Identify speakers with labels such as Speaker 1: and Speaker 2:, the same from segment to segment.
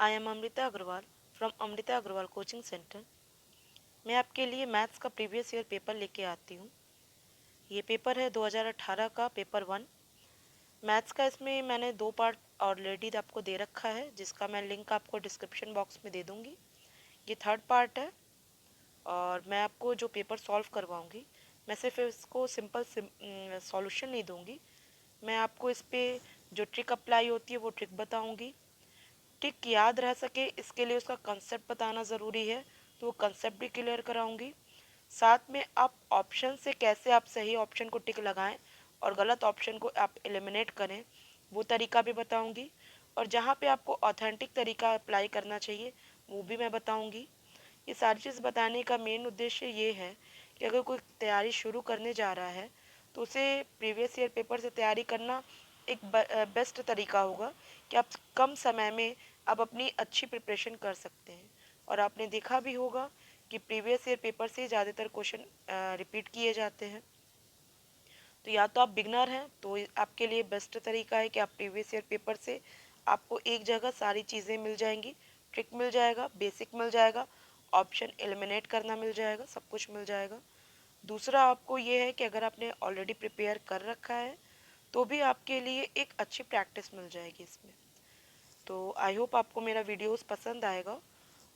Speaker 1: I am Amrita Agarwal from Amrita Agarwal coaching centre. मैं आपके लिए मैथ्स का प्रीवियस ईयर पेपर लेके आती हूँ। ये पेपर है 2018 का पेपर 1 मैथ्स का। इसमें मैंने 2 पार्ट ऑलरेडी आपको दे रखा है, जिसका मैं लिंक आपको डिस्क्रिप्शन बॉक्स में दे दूँगी। ये 3rd पार्ट है और मैं आपको जो पेपर सॉल्व करवाऊँगी, मैं सिर्फ इसको सिंपल सॉल्यूशन नहीं दूँगी, मैं आपको इस पर जो ट्रिक अप्लाई होती है वो ट्रिक बताऊँगी। ट्रिक याद रह सके इसके लिए उसका कंसेप्ट बताना ज़रूरी है, तो वो कंसेप्ट भी क्लियर कराऊंगी। साथ में आप ऑप्शन से कैसे आप सही ऑप्शन को टिक लगाएं और गलत ऑप्शन को आप एलिमिनेट करें, वो तरीका भी बताऊंगी। और जहाँ पे आपको ऑथेंटिक तरीका अप्लाई करना चाहिए वो भी मैं बताऊंगी। ये सारी चीज़ बताने का मेन उद्देश्य ये है कि अगर कोई तैयारी शुरू करने जा रहा है तो उसे प्रीवियस ईयर पेपर से तैयारी करना एक बेस्ट तरीका होगा कि आप कम समय में आप अपनी अच्छी प्रिपरेशन कर सकते हैं। और आपने देखा भी होगा कि प्रीवियस ईयर पेपर से ज़्यादातर क्वेश्चन रिपीट किए जाते हैं। तो या तो आप बिगनर हैं तो आपके लिए बेस्ट तरीका है कि आप प्रीवियस ईयर पेपर से आपको एक जगह सारी चीज़ें मिल जाएंगी, ट्रिक मिल जाएगा, बेसिक मिल जाएगा, ऑप्शन एलिमिनेट करना मिल जाएगा, सब कुछ मिल जाएगा। दूसरा आपको ये है कि अगर आपने ऑलरेडी प्रिपेयर कर रखा है तो भी आपके लिए एक अच्छी प्रैक्टिस मिल जाएगी इसमें। तो आई होप आपको मेरा वीडियोस पसंद आएगा।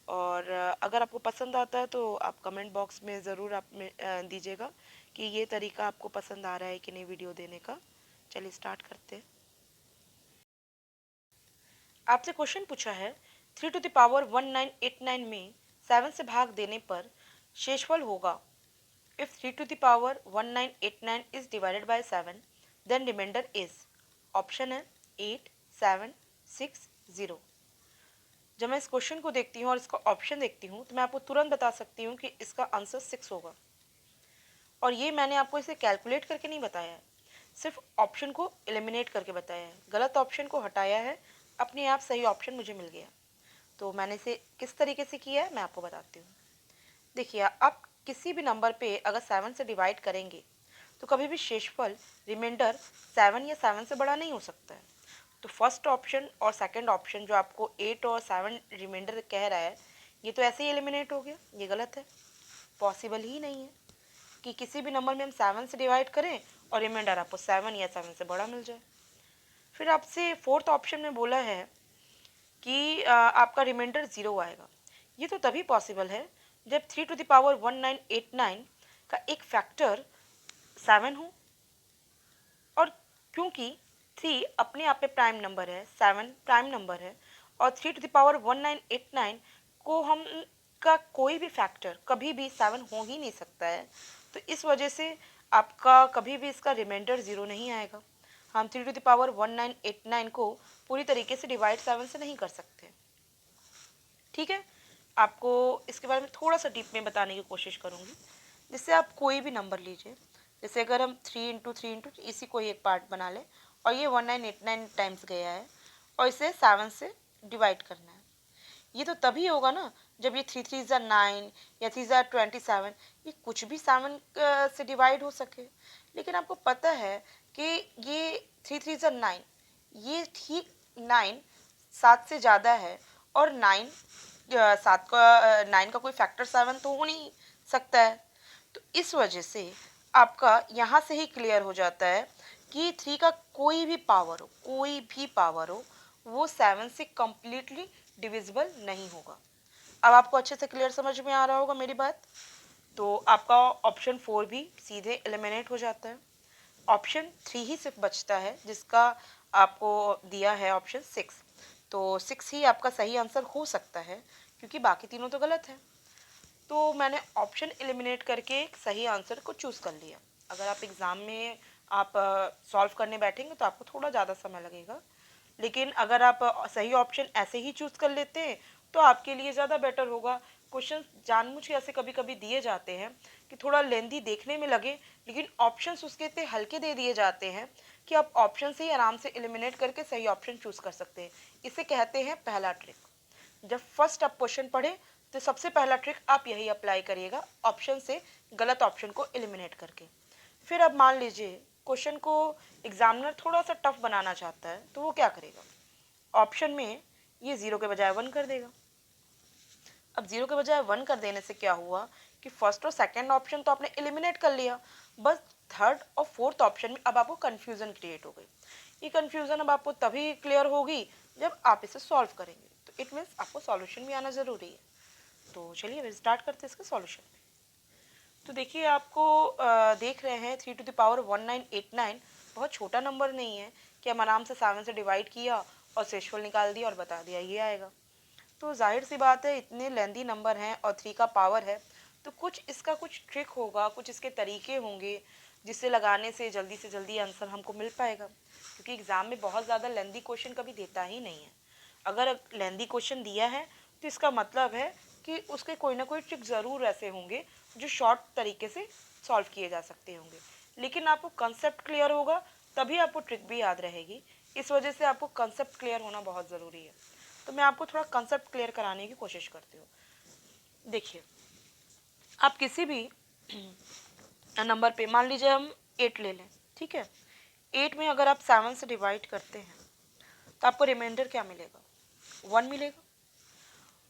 Speaker 1: और अगर आपको पसंद आता है तो आप कमेंट बॉक्स में ज़रूर आप में दीजिएगा कि ये तरीका आपको पसंद आ रहा है कि नहीं वीडियो देने का। चलिए स्टार्ट करते हैं। आपसे क्वेश्चन पूछा है 3 to the power 1989 में 7 से भाग देने पर शेषफल होगा। If 3 to the power 1989 is divided by 7 then remainder is. Option है 8, 7, 6, 0। जब मैं इस क्वेश्चन को देखती हूँ और इसका ऑप्शन देखती हूँ तो मैं आपको तुरंत बता सकती हूँ कि इसका आंसर 6 होगा। और ये मैंने आपको इसे कैलकुलेट करके नहीं बताया है, सिर्फ ऑप्शन को एलिमिनेट करके बताया है, गलत ऑप्शन को हटाया है, अपने आप सही ऑप्शन मुझे मिल गया। तो मैंने इसे किस तरीके से किया है मैं आपको बताती हूँ। देखिए, आप किसी भी नंबर पे अगर 7 से डिवाइड करेंगे तो कभी भी शेषफल रिमाइंडर 7 या 7 से बड़ा नहीं हो सकता है। तो फर्स्ट ऑप्शन और सेकंड ऑप्शन जो आपको 8 और 7 रिमाइंडर कह रहा है, ये तो ऐसे ही एलिमिनेट हो गया, ये गलत है। पॉसिबल ही नहीं है कि किसी भी नंबर में हम 7 से डिवाइड करें और रिमाइंडर आपको 7 या 7 से बड़ा मिल जाए। फिर आपसे फोर्थ ऑप्शन में बोला है कि आपका रिमाइंडर 0 आएगा। ये तो तभी पॉसिबल है जब 3 to the power 1989 का एक फैक्टर 7 हो। और क्योंकि 3 अपने आप में प्राइम नंबर है, 7 प्राइम नंबर है, और 3 to the power 1989 को हम का कोई भी फैक्टर कभी भी 7 हो ही नहीं सकता है। तो इस वजह से आपका कभी भी इसका रिमाइंडर 0 नहीं आएगा। हम 3 to the power 1989 को पूरी तरीके से डिवाइड 7 से नहीं कर सकते। ठीक है, आपको इसके बारे में थोड़ा सा डीप में बताने की कोशिश करूँगी, जिससे आप कोई भी नंबर लीजिए। जैसे अगर हम 3 into 3 into इसी को ही एक पार्ट बना लें और ये 1989 टाइम्स गया है और इसे 7 से डिवाइड करना है। ये तो तभी होगा ना जब ये 3 3 9 या 3 27, ये कुछ भी 7 से डिवाइड हो सके। लेकिन आपको पता है कि ये 3 3 9, ये ठीक 9 7 से ज़्यादा है, और 9 का कोई फैक्टर 7 तो हो नहीं सकता है। तो इस वजह से आपका यहाँ से ही क्लियर हो जाता है कि 3 का कोई भी पावर हो, कोई भी पावर हो, वो 7 से कंप्लीटली डिविजिबल नहीं होगा। अब आपको अच्छे से क्लियर समझ में आ रहा होगा मेरी बात। तो आपका ऑप्शन 4 भी सीधे एलिमिनेट हो जाता है। ऑप्शन 3 ही सिर्फ बचता है जिसका आपको दिया है ऑप्शन 6। तो 6 ही आपका सही आंसर हो सकता है क्योंकि बाकी तीनों तो गलत है। तो मैंने ऑप्शन एलिमिनेट करके एक सही आंसर को चूज़ कर लिया। अगर आप एग्ज़ाम में आप सॉल्व करने बैठेंगे तो आपको थोड़ा ज़्यादा समय लगेगा, लेकिन अगर आप सही ऑप्शन ऐसे ही चूज़ कर लेते हैं तो आपके लिए ज़्यादा बेटर होगा। क्वेश्चन जानबूझ के ऐसे कभी कभी दिए जाते हैं कि थोड़ा लेंदी देखने में लगे, लेकिन ऑप्शंस उसके इतने हल्के दे दिए जाते हैं कि आप ऑप्शन से ही आराम से एलिमिनेट करके सही ऑप्शन चूज़ कर सकते हैं। इसे कहते हैं पहला ट्रिक। जब फर्स्ट आप क्वेश्चन पढ़े तो सबसे पहला ट्रिक आप यही अप्लाई करिएगा, ऑप्शन से गलत ऑप्शन को एलिमिनेट करके। फिर अब मान लीजिए क्वेश्चन को एग्जामिनर थोड़ा सा टफ बनाना चाहता है तो वो क्या करेगा। ऑप्शन में ये 0 के बजाय 1 कर देगा। अब 0 के बजाय 1 कर देने से क्या हुआ कि फर्स्ट और सेकंड ऑप्शन तो आपने एलिमिनेट कर लिया, बस थर्ड और फोर्थ ऑप्शन में अब आपको कंफ्यूजन क्रिएट हो गई। ये कंफ्यूजन अब आपको तभी क्लियर होगी जब आप इसे सॉल्व करेंगे, तो इट मीन्स आपको सॉल्यूशन भी आना ज़रूरी है। तो चलिए अब स्टार्ट करते हैं इसका सॉल्यूशन। तो देखिए आपको देख रहे हैं 3 टू द पावर 1989 बहुत छोटा नंबर नहीं है कि हम आराम से 7 से डिवाइड किया और शेषफल निकाल दिया और बता दिया ये आएगा। तो जाहिर सी बात है इतने लेंदी नंबर हैं और 3 का पावर है, तो कुछ इसका कुछ ट्रिक होगा, कुछ इसके तरीके होंगे जिससे लगाने से जल्दी आंसर हमको मिल पाएगा, क्योंकि एग्ज़ाम में बहुत ज़्यादा लेंदी क्वेश्चन कभी देता ही नहीं है। अगर लेंदी क्वेश्चन दिया है तो इसका मतलब है कि उसके कोई ना कोई ट्रिक ज़रूर ऐसे होंगे जो शॉर्ट तरीके से सॉल्व किए जा सकते होंगे, लेकिन आपको कंसेप्ट क्लियर होगा तभी आपको ट्रिक भी याद रहेगी। इस वजह से आपको कंसेप्ट क्लियर होना बहुत ज़रूरी है। तो मैं आपको थोड़ा कंसेप्ट क्लियर कराने की कोशिश करती हूँ। देखिए आप किसी भी नंबर पे मान लीजिए हम 8 ले लें, ठीक है। 8 में अगर आप 7 से डिवाइड करते हैं तो आपको रिमाइंडर क्या मिलेगा? 1 मिलेगा।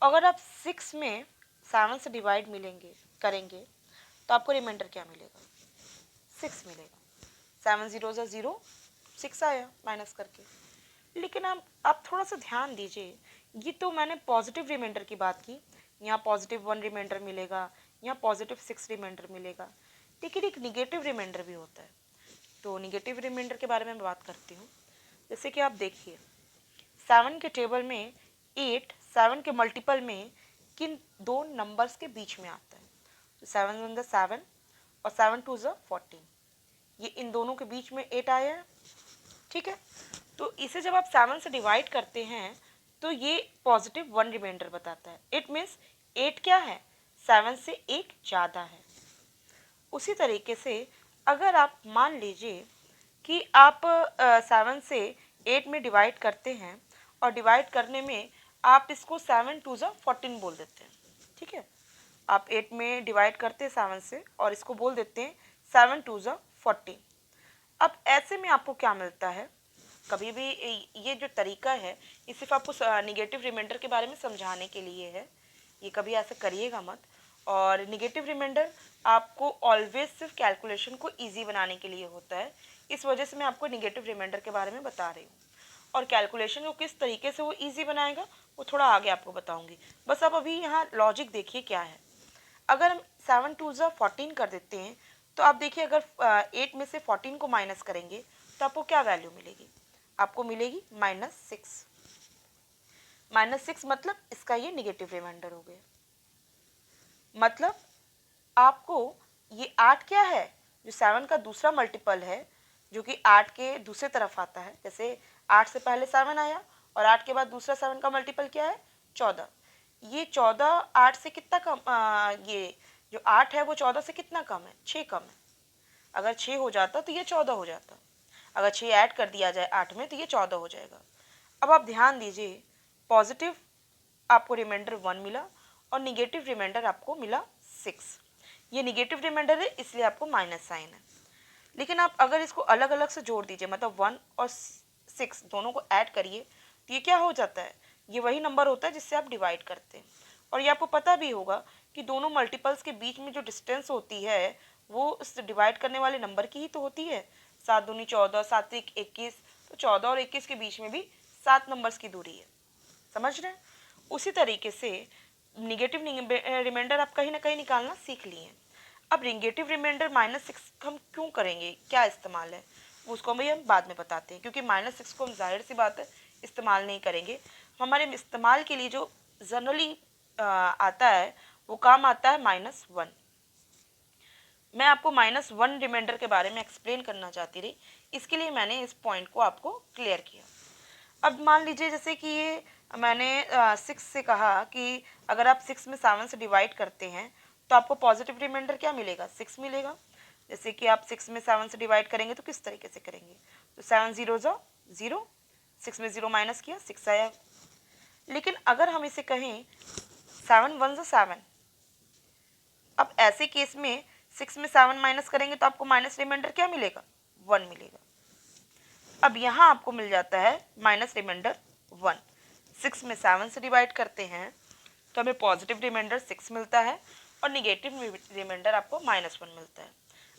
Speaker 1: अगर आप 6 में 7 से डिवाइड करेंगे तो आपको रिमाइंडर क्या मिलेगा? 6 मिलेगा। 7 0 0, 6 आया माइनस करके। लेकिन आप थोड़ा सा ध्यान दीजिए, ये तो मैंने पॉजिटिव रिमाइंडर की बात की, यहाँ पॉजिटिव 1 रिमाइंडर मिलेगा, यहाँ पॉजिटिव 6 रिमाइंडर मिलेगा, लेकिन एक निगेटिव रिमाइंडर भी होता है। तो निगेटिव रिमाइंडर के बारे में मैं बात करती हूँ। जैसे कि आप देखिए 7 के टेबल में 8 7 के मल्टीपल में किन दो नंबर्स के बीच में आता है? तो 7 वन द 7 और 7 टू ज़ 14, ये इन दोनों के बीच में 8 आया है, ठीक है। तो इसे जब आप 7 से डिवाइड करते हैं तो ये पॉजिटिव 1 रिमाइंडर बताता है। इट मीन्स 8 क्या है? 7 से 1 ज़्यादा है। उसी तरीके से अगर आप मान लीजिए कि आप 7 से 8 में डिवाइड करते हैं और डिवाइड करने में आप इसको 7 टू ज़ 14 बोल देते हैं, ठीक है। आप 8 में डिवाइड करते हैं 7 से और इसको बोल देते हैं 7 टू ज़ 14। अब ऐसे में आपको क्या मिलता है? कभी भी ये जो तरीका है ये सिर्फ आपको निगेटिव रिमाइंडर के बारे में समझाने के लिए है, ये कभी ऐसा करिएगा मत। और निगेटिव रिमाइंडर आपको ऑलवेज सिर्फ कैलकुलेशन को इजी बनाने के लिए होता है, इस वजह से मैं आपको निगेटिव रिमाइंडर के बारे में बता रही हूँ। और कैलकुलेशन को किस तरीके से वो ईजी बनाएगा वो थोड़ा आगे आपको बताऊँगी। बस आप अभी यहाँ लॉजिक देखिए क्या है। अगर हम 7 टू ज़ 14 कर देते हैं तो आप देखिए अगर 8 में से 14 को माइनस करेंगे तो आपको क्या वैल्यू मिलेगी? आपको मिलेगी -6। -6 मतलब इसका ये निगेटिव रिमाइंडर हो गया। मतलब आपको ये 8 क्या है? जो 7 का दूसरा मल्टीपल है, जो कि 8 के दूसरे तरफ आता है। जैसे 8 से पहले 7 आया और 8 के बाद दूसरा 7 का मल्टीपल क्या है? 14। ये 14 8 से कितना कम, ये जो 8 है वो 14 से कितना कम है? 6 कम है। अगर 6 हो जाता तो ये 14 हो जाता। अगर 6 ऐड कर दिया जाए 8 में तो ये 14 हो जाएगा। अब आप ध्यान दीजिए, पॉजिटिव आपको रिमाइंडर 1 मिला और निगेटिव रिमाइंडर आपको मिला 6। ये निगेटिव रिमाइंडर है इसलिए आपको माइनस साइन है। लेकिन आप अगर इसको अलग अलग से जोड़ दीजिए, मतलब 1 और 6 दोनों को ऐड करिए तो ये क्या हो जाता है? ये वही नंबर होता है जिससे आप डिवाइड करते हैं। और ये आपको पता भी होगा कि दोनों मल्टीपल्स के बीच में जो डिस्टेंस होती है वो उस डिवाइड करने वाले नंबर की ही तो होती है। 7 दूनी 14, 7 एक 21, तो 14 और 21 के बीच में भी 7 नंबर्स की दूरी है। समझ रहे हैं? उसी तरीके से निगेटिव रिमाइंडर आप कहीं ना कहीं निकालना सीख लिए हैं। अब निगेटिव रिमाइंडर -6 हम क्यों करेंगे, क्या इस्तेमाल है, उसको भी हम बाद में बताते हैं, क्योंकि -6 को हम जाहिर सी बात है इस्तेमाल नहीं करेंगे। हमारे इस्तेमाल के लिए जो जनरली आता है वो काम आता है -1। मैं आपको -1 रिमाइंडर के बारे में एक्सप्लेन करना चाहती रही, इसके लिए मैंने इस पॉइंट को आपको क्लियर किया। अब मान लीजिए जैसे कि ये मैंने 6 से कहा कि अगर आप 6 में 7 से डिवाइड करते हैं तो आपको पॉजिटिव रिमाइंडर क्या मिलेगा? 6 मिलेगा। जैसे कि आप 6 में 7 से डिवाइड करेंगे तो किस तरीके से करेंगे? तो 7 0 0, 6 में 0 माइनस किया 6 आया। लेकिन अगर हम इसे कहें 7 1 7, अब ऐसे केस में 6 में 7 माइनस करेंगे तो आपको माइनस रिमाइंडर क्या मिलेगा? 1 मिलेगा। अब यहाँ आपको मिल जाता है माइनस रिमाइंडर 1। 6 में 7 से डिवाइड करते हैं तो हमें पॉजिटिव रिमाइंडर 6 मिलता है और निगेटिव रिमाइंडर आपको -1 मिलता है।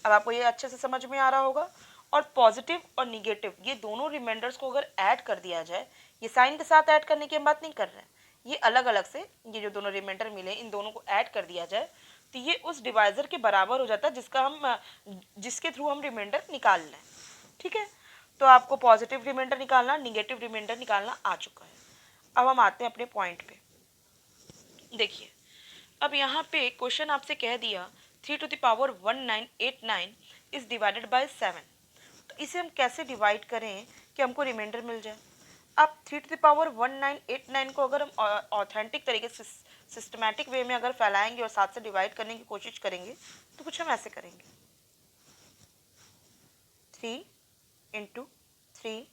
Speaker 1: अब आपको ये अच्छे से समझ में आ रहा होगा। और पॉजिटिव और निगेटिव ये दोनों रिमाइंडर्स को अगर ऐड कर दिया जाए, ये साइन के साथ ऐड करने की हम बात नहीं कर रहे हैं, ये अलग अलग से ये जो दोनों रिमाइंडर मिले इन दोनों को ऐड कर दिया जाए तो ये उस डिवाइजर के बराबर हो जाता है जिसके थ्रू हम रिमाइंडर निकाल लें। ठीक है, तो आपको पॉजिटिव रिमाइंडर निकालना, निगेटिव रिमाइंडर निकालना आ चुका है। अब हम आते हैं अपने पॉइंट पे। देखिए, अब यहाँ पे क्वेश्चन आपसे कह दिया 3⁻1989 इज डिवाइडेड बाय 7। तो इसे हम कैसे डिवाइड करें कि हमको रिमाइंडर मिल जाए। अब 3⁻1989 को अगर हम ऑथेंटिक तरीके से सिस्टमैटिक वे में अगर फैलाएंगे और 7 से डिवाइड करने की कोशिश करेंगे तो कुछ हम ऐसे करेंगे, 3 इंटू 3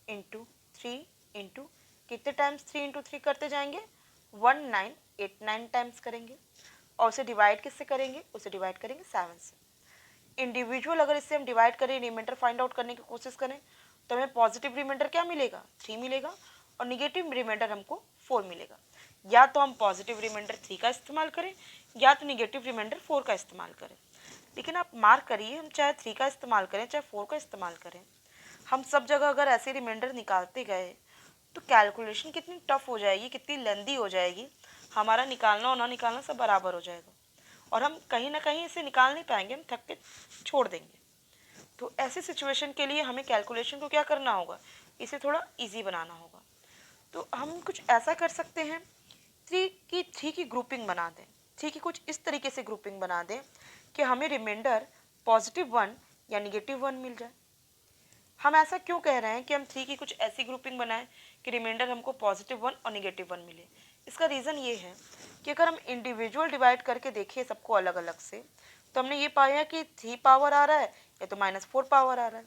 Speaker 1: इंटू 3 इंटू कितने टाइम्स 3 इंटू 3 करते जाएंगे, 1989 टाइम्स करेंगे। और उसे डिवाइड किससे करेंगे, उसे डिवाइड करेंगे 7 से। इंडिविजुअल अगर इससे हम डिवाइड करें, रिमाइंडर फाइंड आउट करने की कोशिश करें तो हमें पॉजिटिव रिमाइंडर क्या मिलेगा, 3 मिलेगा और निगेटिव रिमाइंडर हमको 4 मिलेगा। या तो हम पॉजिटिव रिमाइंडर 3 का इस्तेमाल करें या तो निगेटिव रिमाइंडर 4 का इस्तेमाल करें। लेकिन आप मार्क करिए, हम चाहे 3 का इस्तेमाल करें चाहे 4 का इस्तेमाल करें, हम सब जगह अगर ऐसे रिमाइंडर निकालते गए तो कैलकुलेशन कितनी टफ हो जाएगी, कितनी लेंदी हो जाएगी, हमारा निकालना और ना निकालना सब बराबर हो जाएगा और हम कहीं ना कहीं इसे निकाल नहीं पाएंगे, हम थक के छोड़ देंगे। तो ऐसी सिचुएशन के लिए हमें कैलकुलेशन को क्या करना होगा, इसे थोड़ा इजी बनाना होगा। तो हम कुछ ऐसा कर सकते हैं, 3 की ग्रुपिंग बना दें, 3 की कुछ इस तरीके से ग्रुपिंग बना दें कि हमें रिमाइंडर +1 या -1 मिल जाए। हम ऐसा क्यों कह रहे हैं कि हम 3 की कुछ ऐसी ग्रुपिंग बनाएं कि रिमाइंडर हमको +1 और -1 मिले। इसका रीज़न ये है कि अगर हम इंडिविजुअल डिवाइड करके देखें सबको अलग अलग से तो हमने ये पाया कि 3 पावर आ रहा है या तो -4 पावर आ रहा है।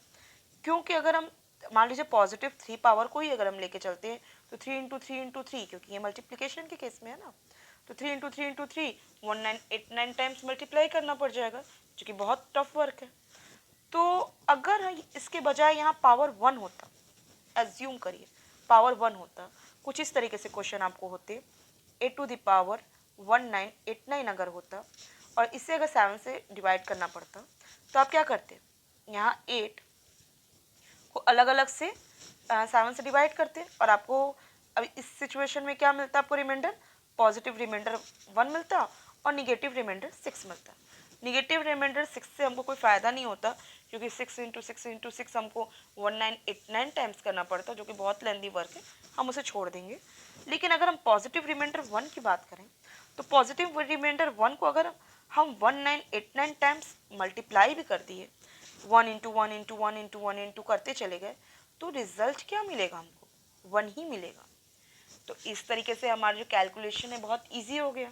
Speaker 1: क्योंकि अगर हम मान लीजिए पॉजिटिव 3 पावर को ही अगर हम लेके चलते हैं तो 3 इंटू 3 इंटू 3, क्योंकि ये मल्टीप्लिकेशन के केस में है ना, तो 3 इंटू 3 इंटू 3 1989 टाइम्स मल्टीप्लाई करना पड़ जाएगा, जो कि बहुत टफ वर्क है। तो अगर इसके बजाय यहाँ पावर 1 होता, एज्यूम करिए पावर 1 होता, कुछ इस तरीके से क्वेश्चन आपको होते, 8⁻1989 अगर होता और इसे अगर 7 से डिवाइड करना पड़ता तो आप क्या करते, यहाँ 8 को अलग अलग से 7 से डिवाइड करते और आपको अब इस सिचुएशन में क्या मिलता, आपको रिमाइंडर पॉजिटिव रिमाइंडर 1 मिलता और निगेटिव रिमाइंडर 6 मिलता। निगेटिव रिमाइंडर 6 से हमको कोई फ़ायदा नहीं होता क्योंकि 6 इंटू 6 इंटू 6 हमको 1989 टाइम्स करना पड़ता, जो कि बहुत लेंदी वर्क है, हम उसे छोड़ देंगे। लेकिन अगर हम पॉजिटिव रिमाइंडर 1 की बात करें तो पॉजिटिव रिमाइंडर 1 को अगर हम 1989 टाइम्स मल्टीप्लाई भी कर दिए, 1 इंटू 1 इंटू 1 इंटू 1 इंटू करते चले गए तो रिजल्ट क्या मिलेगा, हमको 1 ही मिलेगा। तो इस तरीके से हमारा जो कैलकुलेशन है बहुत ईजी हो गया।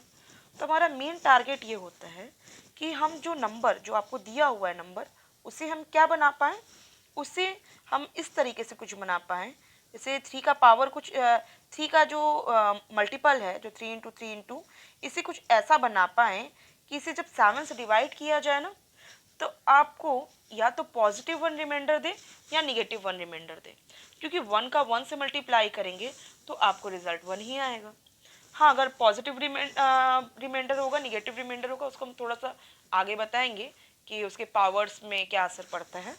Speaker 1: तो हमारा मेन टारगेट ये होता है कि हम जो नंबर जो आपको दिया हुआ है नंबर, उसे हम क्या बना पाएँ, उसे हम इस तरीके से कुछ बना पाएँ, जैसे 3 का पावर कुछ 3 का जो मल्टीपल है जो 3 इंटू 3 इंटू, इसे कुछ ऐसा बना पाएँ कि इसे जब 7 से डिवाइड किया जाए ना तो आपको या तो +1 रिमाइंडर दे या -1 रिमाइंडर दे, क्योंकि 1 का 1 से मल्टीप्लाई करेंगे तो आपको रिजल्ट 1 ही आएगा। हाँ, अगर पॉजिटिव रिमाइंडर होगा, निगेटिव रिमाइंडर होगा, उसको हम थोड़ा सा आगे बताएंगे कि उसके पावर्स में क्या असर पड़ता है।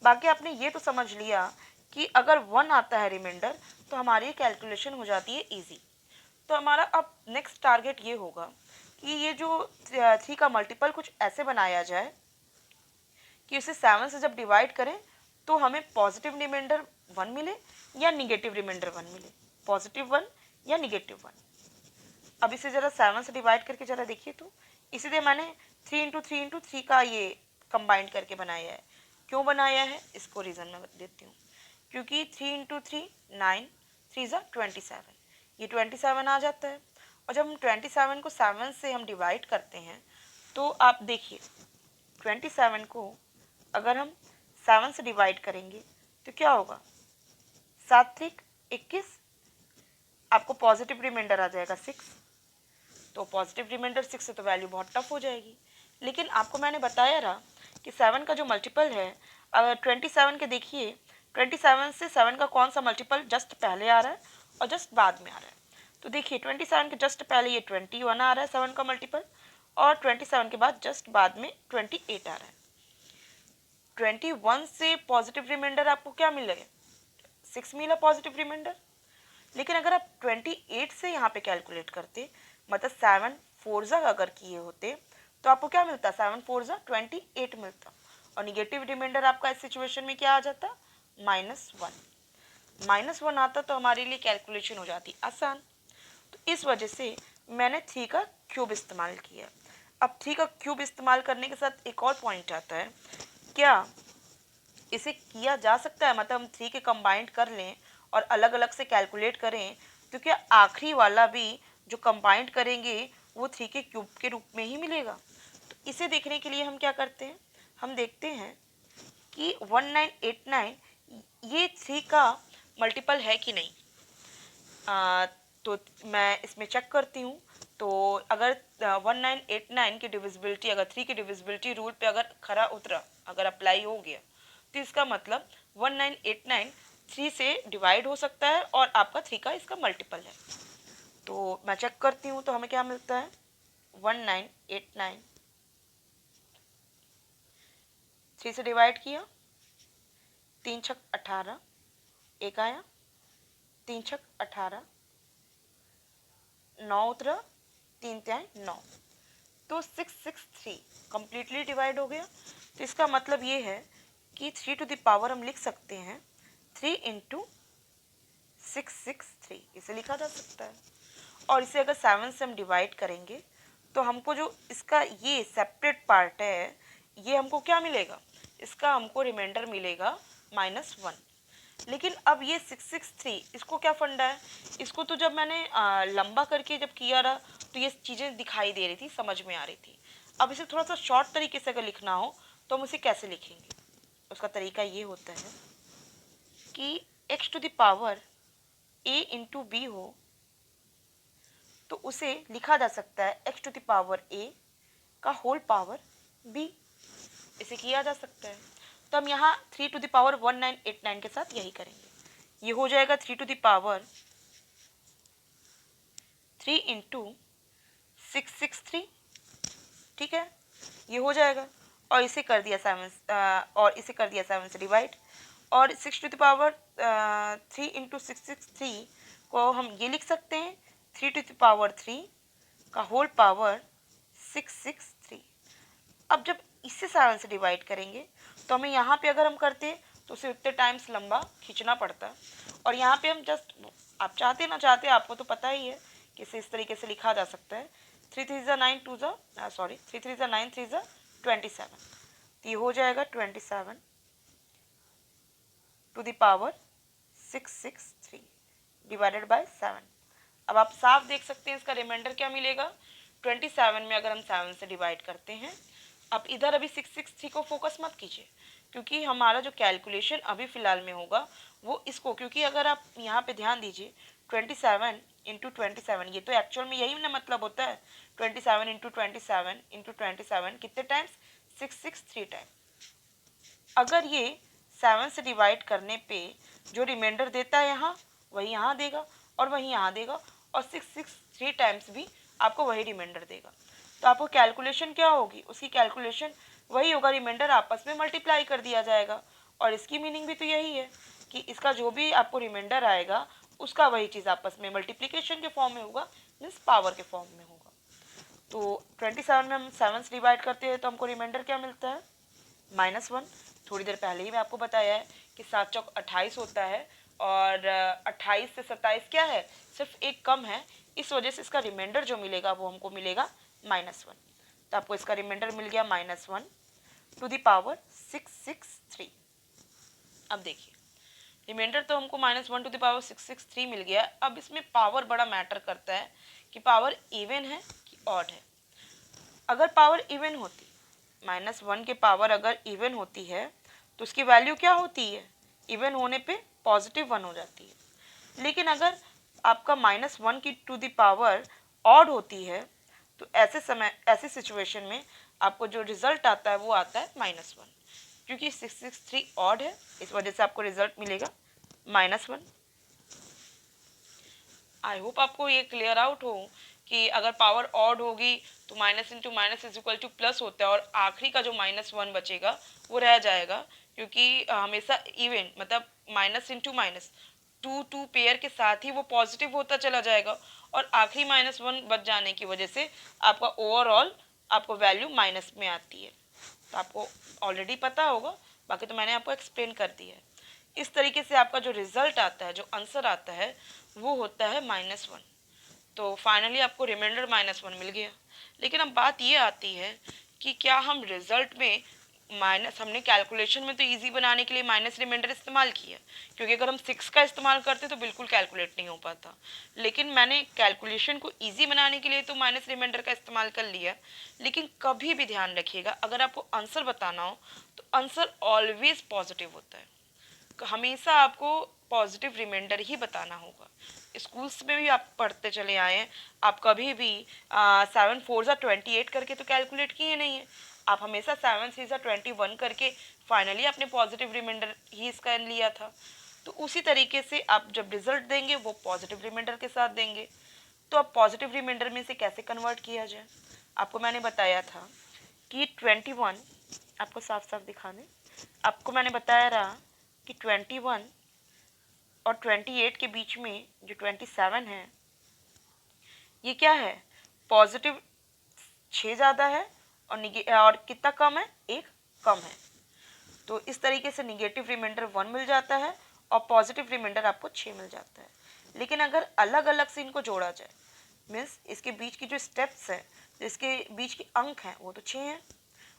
Speaker 1: बाकी आपने ये तो समझ लिया कि अगर 1 आता है रिमाइंडर तो हमारी कैलकुलेशन हो जाती है ईजी। तो हमारा अब नेक्स्ट टारगेट ये होगा कि ये जो 3 का मल्टीपल कुछ ऐसे बनाया जाए कि उसे 7 से जब डिवाइड करें तो हमें पॉजिटिव रिमाइंडर 1 मिले या निगेटिव रिमाइंडर 1 मिले, +1 या -1। अब इसे ज़रा 7 से डिवाइड करके ज़रा देखिए, तो इसीलिए मैंने 3 इंटू 3 इंटू 3 का ये कंबाइंड करके बनाया है। क्यों बनाया है इसको रीज़न मैं देती हूँ, क्योंकि 3 इंटू 3 9, 3 ज़ा 27, ये 27 आ जाता है। और जब हम 27 को 7 से हम डिवाइड करते हैं तो आप देखिए 27 को अगर हम 7 से डिवाइड करेंगे तो क्या होगा, 7 3 21, आपको पॉजिटिव रिमाइंडर आ जाएगा 6, तो पॉजिटिव रिमाइंडर 6 से तो वैल्यू बहुत टफ हो जाएगी। लेकिन आपको मैंने बताया रहा कि 7 का जो मल्टीपल है, अगर 27 के देखिए 27 से 7 का कौन सा मल्टीपल जस्ट पहले आ रहा है और जस्ट बाद में आ रहा है। तो देखिए 27 के जस्ट पहले ये 21 आ रहा है 7 का मल्टीपल, और 27 के बाद जस्ट बाद में 28 आ रहा है। 21 से पॉजिटिव रिमाइंडर आपको क्या मिलेगा? 6 मिला पॉजिटिव रिमाइंडर। लेकिन अगर आप 28 से यहाँ पे कैलकुलेट करते, मतलब 7 फोर्जा अगर किए होते, तो आपको क्या मिलता? 7 फोर्जा 28 मिलता, और निगेटिव रिमाइंडर आपका इस सिचुएशन में क्या आ जाता? -1। -1 आता तो हमारे लिए कैलकुलेशन हो जाती आसान। तो इस वजह से मैंने 3 का क्यूब इस्तेमाल किया। अब 3 का क्यूब इस्तेमाल करने के साथ एक और पॉइंट आता है, क्या इसे किया जा सकता है, मतलब हम 3 के कंबाइंड कर लें और अलग अलग से कैलकुलेट करें, तो क्या आखिरी वाला भी जो कंबाइंड करेंगे वो 3 के क्यूब के रूप में ही मिलेगा? तो इसे देखने के लिए हम क्या करते हैं, हम देखते हैं कि 1989 ये 3 का मल्टीपल है कि नहीं। तो मैं इसमें चेक करती हूँ। तो अगर 1989 की डिविजिबिलिटी, अगर 3 की डिविजिबिलिटी रूल पे अगर खरा उतरा, अगर अप्लाई हो गया, तो इसका मतलब 1989 3 से डिवाइड हो सकता है और आपका 3 का इसका मल्टीपल है। तो मैं चेक करती हूँ, तो हमें क्या मिलता है? 1989 3 से डिवाइड किया, 3 छक 18, एक आया, 3 छक 18, 9 उतरा, 3 त्याई 9, तो 663 कंप्लीटली डिवाइड हो गया। तो इसका मतलब ये है कि 3 टू द पावर हम लिख सकते हैं 3 इंटू 663, इसे लिखा जा सकता है। और इसे अगर 7 से हम डिवाइड करेंगे, तो हमको जो इसका ये सेपरेट पार्ट है, ये हमको क्या मिलेगा? इसका हमको रिमाइंडर मिलेगा -1। लेकिन अब ये 663, इसको क्या फंडा है? इसको तो जब मैंने लंबा करके जब किया रहा, तो ये चीज़ें दिखाई दे रही थी, समझ में आ रही थी। अब इसे थोड़ा सा शॉर्ट तरीके से अगर लिखना हो, तो हम उसे कैसे लिखेंगे? उसका तरीका ये होता है कि x to the power a into b हो, तो उसे लिखा जा सकता है x to the power a का होल पावर b। इसे किया जा सकता है। तो हम यहाँ 3 टू द पावर 1989 के साथ यही करेंगे। ये हो जाएगा 3 टू द पावर 3 इंटू 663, ठीक है, ये हो जाएगा। और इसे कर दिया 7 से डिवाइड, और 6 टू द पावर 3 इंटू 663 को हम ये लिख सकते हैं 3 टू द पावर 3 का होल पावर 663। अब जब इससे 7 से डिवाइड करेंगे, तो हमें यहाँ पे अगर हम करते तो उसे उतने टाइम्स लंबा खींचना पड़ता। और यहाँ पे हम जस्ट, आप चाहते ना चाहते, आपको तो पता ही है कि इसे इस तरीके से लिखा जा सकता है 3 3 ज़ा 9 2 ज़ा 3 3 ज़ा 9 3 ज़ा 27। तो ये हो जाएगा 27 to the power 663 divided by 7। अब आप साफ देख सकते हैं इसका रिमाइंडर क्या मिलेगा। 27 में अगर हम 7 से डिवाइड करते हैं, अब इधर अभी 663 को फोकस मत कीजिए, क्योंकि हमारा जो कैलकुलेशन अभी फ़िलहाल में होगा वो इसको, क्योंकि अगर आप यहाँ पे ध्यान दीजिए 27 इंटू 27, ये तो एक्चुअल में यही ना मतलब होता है। 27 इंटू 27 इंटू 27 कितने टाइम्स? 663 टाइम। अगर ये 7 से डिवाइड करने पे जो रिमाइंडर देता है यहाँ, वही यहाँ देगा और वही यहाँ देगा, और 663 टाइम्स भी आपको वही रिमाइंडर देगा। तो आपको कैलकुलेशन क्या होगी? उसकी कैलकुलेशन वही होगा, रिमाइंडर आपस में मल्टीप्लाई कर दिया जाएगा। और इसकी मीनिंग भी तो यही है कि इसका जो भी आपको रिमाइंडर आएगा, उसका वही चीज़ आपस में मल्टीप्लिकेशन के फॉर्म में होगा, मीन्स पावर के फॉर्म में होगा। तो 27 में हम 7 से डिवाइड करते हैं, तो हमको रिमाइंडर क्या मिलता है? -1। थोड़ी देर पहले ही मैं आपको बताया है कि 7 चौक 28 होता है, और 28 से 27 क्या है? सिर्फ एक कम है। इस वजह से इसका रिमाइंडर जो मिलेगा वो हमको मिलेगा -1। तो आपको इसका रिमाइंडर मिल गया -1 टू द पावर 663। अब देखिए, रिमाइंडर तो हमको -1 टू द पावर 663 मिल गया। अब इसमें पावर बड़ा मैटर करता है कि पावर इवन है कि ऑड है। अगर पावर इवन होती, -1 के पावर अगर इवन होती है, तो उसकी वैल्यू क्या होती है? इवन होने पे +1 हो जाती है। लेकिन अगर आपका -1 की टू द पावर ऑड होती है, तो ऐसे सिचुएशन में आपको जो रिजल्ट आता है वो आता है -1। क्योंकि 663 ऑड है, इस वजह से आपको रिजल्ट मिलेगा -1। आई होप आपको ये क्लियर आउट हो कि अगर पावर ऑड होगी तो minus into minus is equal two plus होता है और आखिरी का जो -1 बचेगा वो रह जाएगा, क्योंकि हमेशा इवन मतलब minus into minus two two pair के साथ ही वो पॉजिटिव होता चला जाएगा और आखिरी -1 बच जाने की वजह से आपका ओवरऑल आपको वैल्यू माइनस में आती है। तो आपको ऑलरेडी पता होगा, बाकी तो मैंने आपको एक्सप्लेन कर दिया है। इस तरीके से आपका जो रिजल्ट आता है, जो आंसर आता है, वो होता है -1। तो फाइनली आपको रिमाइंडर -1 मिल गया। लेकिन अब बात ये आती है कि क्या हम रिजल्ट में माइनस, हमने कैलकुलेशन में तो इजी बनाने के लिए माइनस रिमाइंडर इस्तेमाल किया, क्योंकि अगर हम 6 का इस्तेमाल करते तो बिल्कुल कैलकुलेट नहीं हो पाता। लेकिन मैंने कैलकुलेशन को इजी बनाने के लिए तो माइनस रिमाइंडर का इस्तेमाल कर लिया। लेकिन कभी भी ध्यान रखिएगा, अगर आपको आंसर बताना हो तो आंसर ऑलवेज पॉजिटिव होता है। हमेशा आपको पॉजिटिव रिमाइंडर ही बताना होगा। स्कूल्स में भी आप पढ़ते चले आए हैं, आप कभी भी 7 4 ज़ा 28 करके तो कैलकुलेट किए नहीं है। आप हमेशा 7 6 ज़ा 21 करके फाइनली आपने पॉजिटिव रिमाइंडर ही इसका लिया था। तो उसी तरीके से आप जब रिजल्ट देंगे वो पॉजिटिव रिमाइंडर के साथ देंगे। तो अब पॉजिटिव रिमाइंडर में से कैसे कन्वर्ट किया जाए, आपको मैंने बताया था कि 21, आपको साफ साफ दिखाने, आपको मैंने बताया रहा कि 21 और 28 के बीच में जो 27 है, ये क्या है, पॉजिटिव 6 ज़्यादा है और कितना कम है, 1 कम है। तो इस तरीके से निगेटिव रिमाइंडर 1 मिल जाता है और पॉजिटिव रिमाइंडर आपको 6 मिल जाता है। लेकिन अगर अलग अलग से इनको जोड़ा जाए, मीन्स इसके बीच की जो स्टेप्स हैं, इसके बीच के अंक हैं वो तो 6 हैं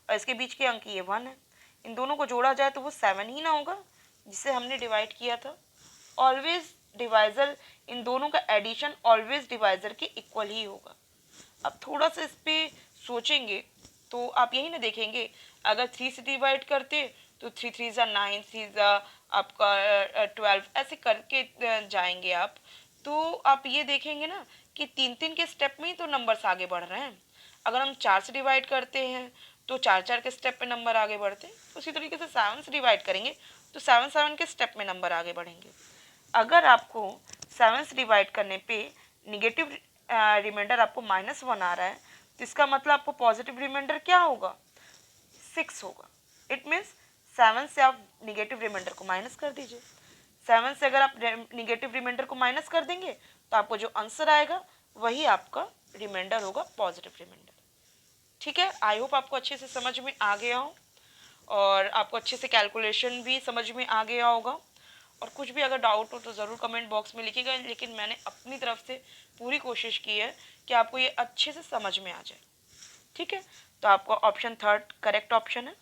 Speaker 1: और इसके बीच के अंक ये 1 है, इन दोनों को जोड़ा जाए तो वो 7 ही ना होगा जिसे हमने डिवाइड किया था। ऑलवेज डिवाइजर, इन दोनों का एडिशन ऑलवेज डिवाइजर के इक्वल ही होगा। अब थोड़ा सा इस पर सोचेंगे तो आप यही ना देखेंगे, अगर 3 से डिवाइड करते तो 3 3 ज़ा 9, 3 ज़ा आपका 12, ऐसे करके जाएंगे आप। तो आप ये देखेंगे ना कि 3 3 के स्टेप में ही तो नंबर्स आगे बढ़ रहे हैं। अगर हम 4 से डिवाइड करते हैं तो 4 4 के स्टेप पे नंबर आगे बढ़ते हैं। उसी तरीके से 7 से डिवाइड करेंगे तो 7 7 के स्टेप में नंबर आगे बढ़ेंगे। अगर आपको 7 से डिवाइड करने पे निगेटिव रिमाइंडर आपको -1 आ रहा है तो इसका मतलब आपको पॉजिटिव रिमाइंडर क्या होगा, 6 होगा। इट मीन्स 7 से आप निगेटिव रिमाइंडर को माइनस कर दीजिए। 7 से अगर आप निगेटिव रिमाइंडर को माइनस कर देंगे तो आपको जो आंसर आएगा वही आपका रिमाइंडर होगा, पॉजिटिव रिमाइंडर। ठीक है, आई होप आपको अच्छे से समझ में आ गया हो और आपको अच्छे से कैलकुलेशन भी समझ में आ गया होगा। और कुछ भी अगर डाउट हो तो ज़रूर कमेंट बॉक्स में लिखिएगा, लेकिन मैंने अपनी तरफ से पूरी कोशिश की है कि आपको ये अच्छे से समझ में आ जाए। ठीक है, तो आपका ऑप्शन 3 करेक्ट ऑप्शन है।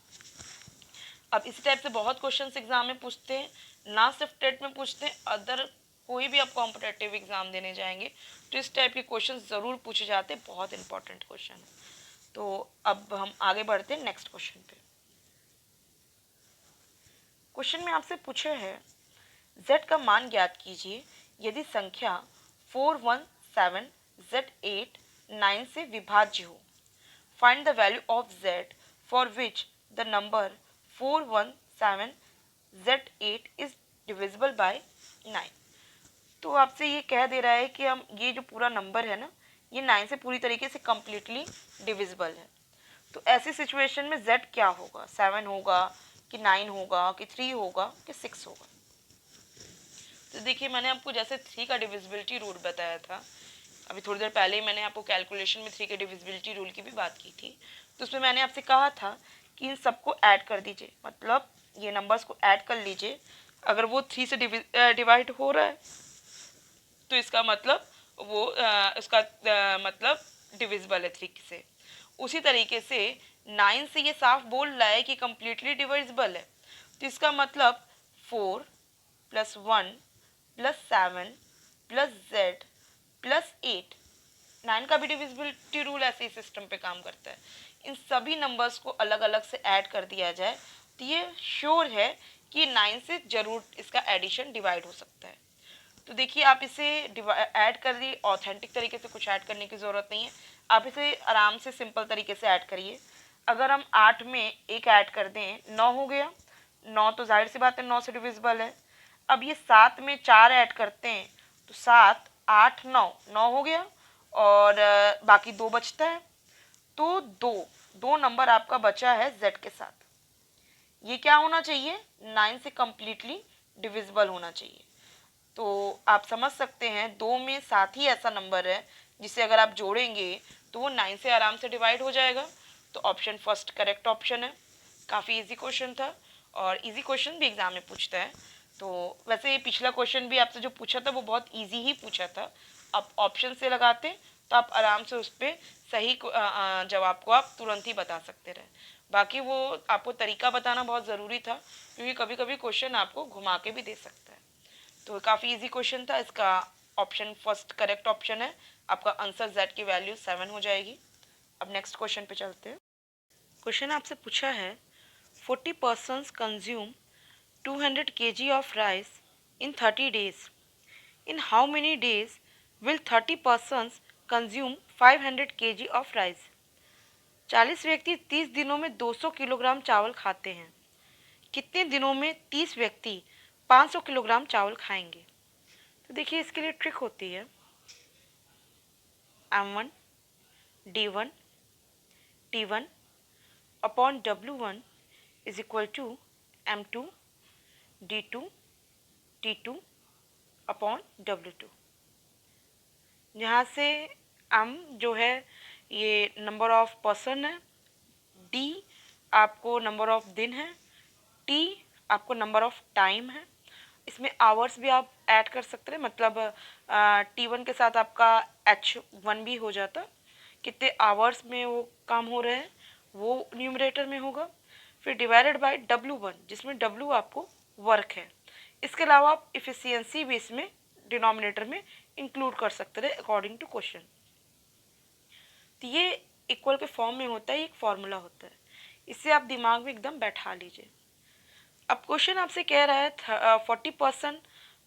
Speaker 1: अब इसी टाइप से बहुत क्वेश्चंस एग्जाम में पूछते हैं, ना सिर्फ टेट में पूछते हैं, अदर कोई भी आप कॉम्पिटेटिव एग्जाम देने जाएंगे तो इस टाइप के क्वेश्चन ज़रूर पूछे जाते हैं, बहुत इंपॉर्टेंट क्वेश्चन है। तो अब हम आगे बढ़ते हैं नेक्स्ट क्वेश्चन पे। क्वेश्चन में आपसे पूछे है, z का मान ज्ञात कीजिए यदि संख्या 417 z8 9 से विभाज्य हो। Find the value of z for which the number 417 z8 is divisible by 9। तो आपसे ये कह दे रहा है कि हम ये जो पूरा नंबर है ना, ये 9 से पूरी तरीके से कंप्लीटली डिविजिबल है। तो ऐसी सिचुएशन में z क्या होगा, 7 होगा कि 9 होगा कि 3 होगा कि 6 होगा। तो देखिए, मैंने आपको जैसे 3 का डिविजिबिलिटी रूल बताया था, अभी थोड़ी देर पहले ही मैंने आपको कैलकुलेशन में 3 के डिविजिबिलिटी रूल की भी बात की थी। तो उसमें मैंने आपसे कहा था कि इन सबको ऐड कर दीजिए, मतलब ये नंबर्स को ऐड कर लीजिए। अगर वो 3 से डिवाइड हो रहा है तो इसका मतलब वो इसका मतलब डिविजिबल है 3 से। उसी तरीके से 9 से ये साफ बोल रहा है कि कम्प्लीटली डिविजिबल है, तो इसका मतलब 4 + 1 + 7 + z + 8, 9 का भी डिविजिबिलिटी रूल ऐसे ही सिस्टम पे काम करता है। इन सभी नंबर्स को अलग अलग से ऐड कर दिया जाए तो ये श्योर है कि 9 से ज़रूर इसका एडिशन डिवाइड हो सकता है। तो देखिए, आप इसे ऐड कर दिए, ऑथेंटिक तरीके से कुछ ऐड करने की ज़रूरत नहीं है, आप इसे आराम से सिंपल तरीके से ऐड करिए। अगर हम 8 में 1 ऐड कर दें 9 हो गया, 9 तो जाहिर सी बात है 9 से डिविजिबल है। अब ये 7 में 4 ऐड करते हैं तो 7 8 9 9 हो गया और बाकी 2 बचता है, तो दो नंबर आपका बचा है z के साथ। ये क्या होना चाहिए, 9 से कंप्लीटली डिविजिबल होना चाहिए। तो आप समझ सकते हैं 2 में 7 ही ऐसा नंबर है जिसे अगर आप जोड़ेंगे तो वो 9 से आराम से डिवाइड हो जाएगा। तो ऑप्शन फर्स्ट करेक्ट ऑप्शन है। काफ़ी इजी क्वेश्चन था और इजी क्वेश्चन भी एग्जाम में पूछता है। तो वैसे ये पिछला क्वेश्चन भी आपसे जो पूछा था वो बहुत इजी ही पूछा था। आप ऑप्शन से लगाते तो आप आराम से उस पर सही जवाब को आप तुरंत ही बता सकते रहे। बाकी वो आपको तरीका बताना बहुत ज़रूरी था, क्योंकि कभी कभी क्वेश्चन आपको घुमा के भी दे सकता है। तो काफ़ी इजी क्वेश्चन था। इसका ऑप्शन फर्स्ट करेक्ट ऑप्शन है। आपका आंसर z की वैल्यू 7 हो जाएगी। अब नेक्स्ट क्वेश्चन पे चलते हैं। क्वेश्चन आपसे पूछा है 40 persons consume 200 kg of rice in 30 days. In how many days will 30 persons consume 500 kg of rice? 40 व्यक्ति 30 दिनों में 200 किलोग्राम चावल खाते हैं। कितने दिनों में 30 व्यक्ति 500 किलोग्राम चावल खाएंगे? तो देखिए इसके लिए ट्रिक होती है। M1 D1 T1 upon W1 is equal to M2 D2 T2 upon W2। यहाँ से M जो है ये नंबर ऑफ पर्सन है, D आपको नंबर ऑफ दिन है, T आपको नंबर ऑफ टाइम है। इसमें आवर्स भी आप ऐड कर सकते हैं, मतलब T1 के साथ आपका H1 भी हो जाता, कितने आवर्स में वो काम हो रहे हैं वो न्यूमरेटर में होगा। फिर डिवाइडेड बाय W1 जिसमें W आपको वर्क है। इसके अलावा आप इफिशियंसी भी इसमें डिनोमिनेटर में इंक्लूड कर सकते हैं अकॉर्डिंग टू क्वेश्चन। तो ये इक्वल के फॉर्म में होता है, एक फॉर्मूला होता है, इसे आप दिमाग में एकदम बैठा लीजिए। अब क्वेश्चन आपसे कह रहा है 40%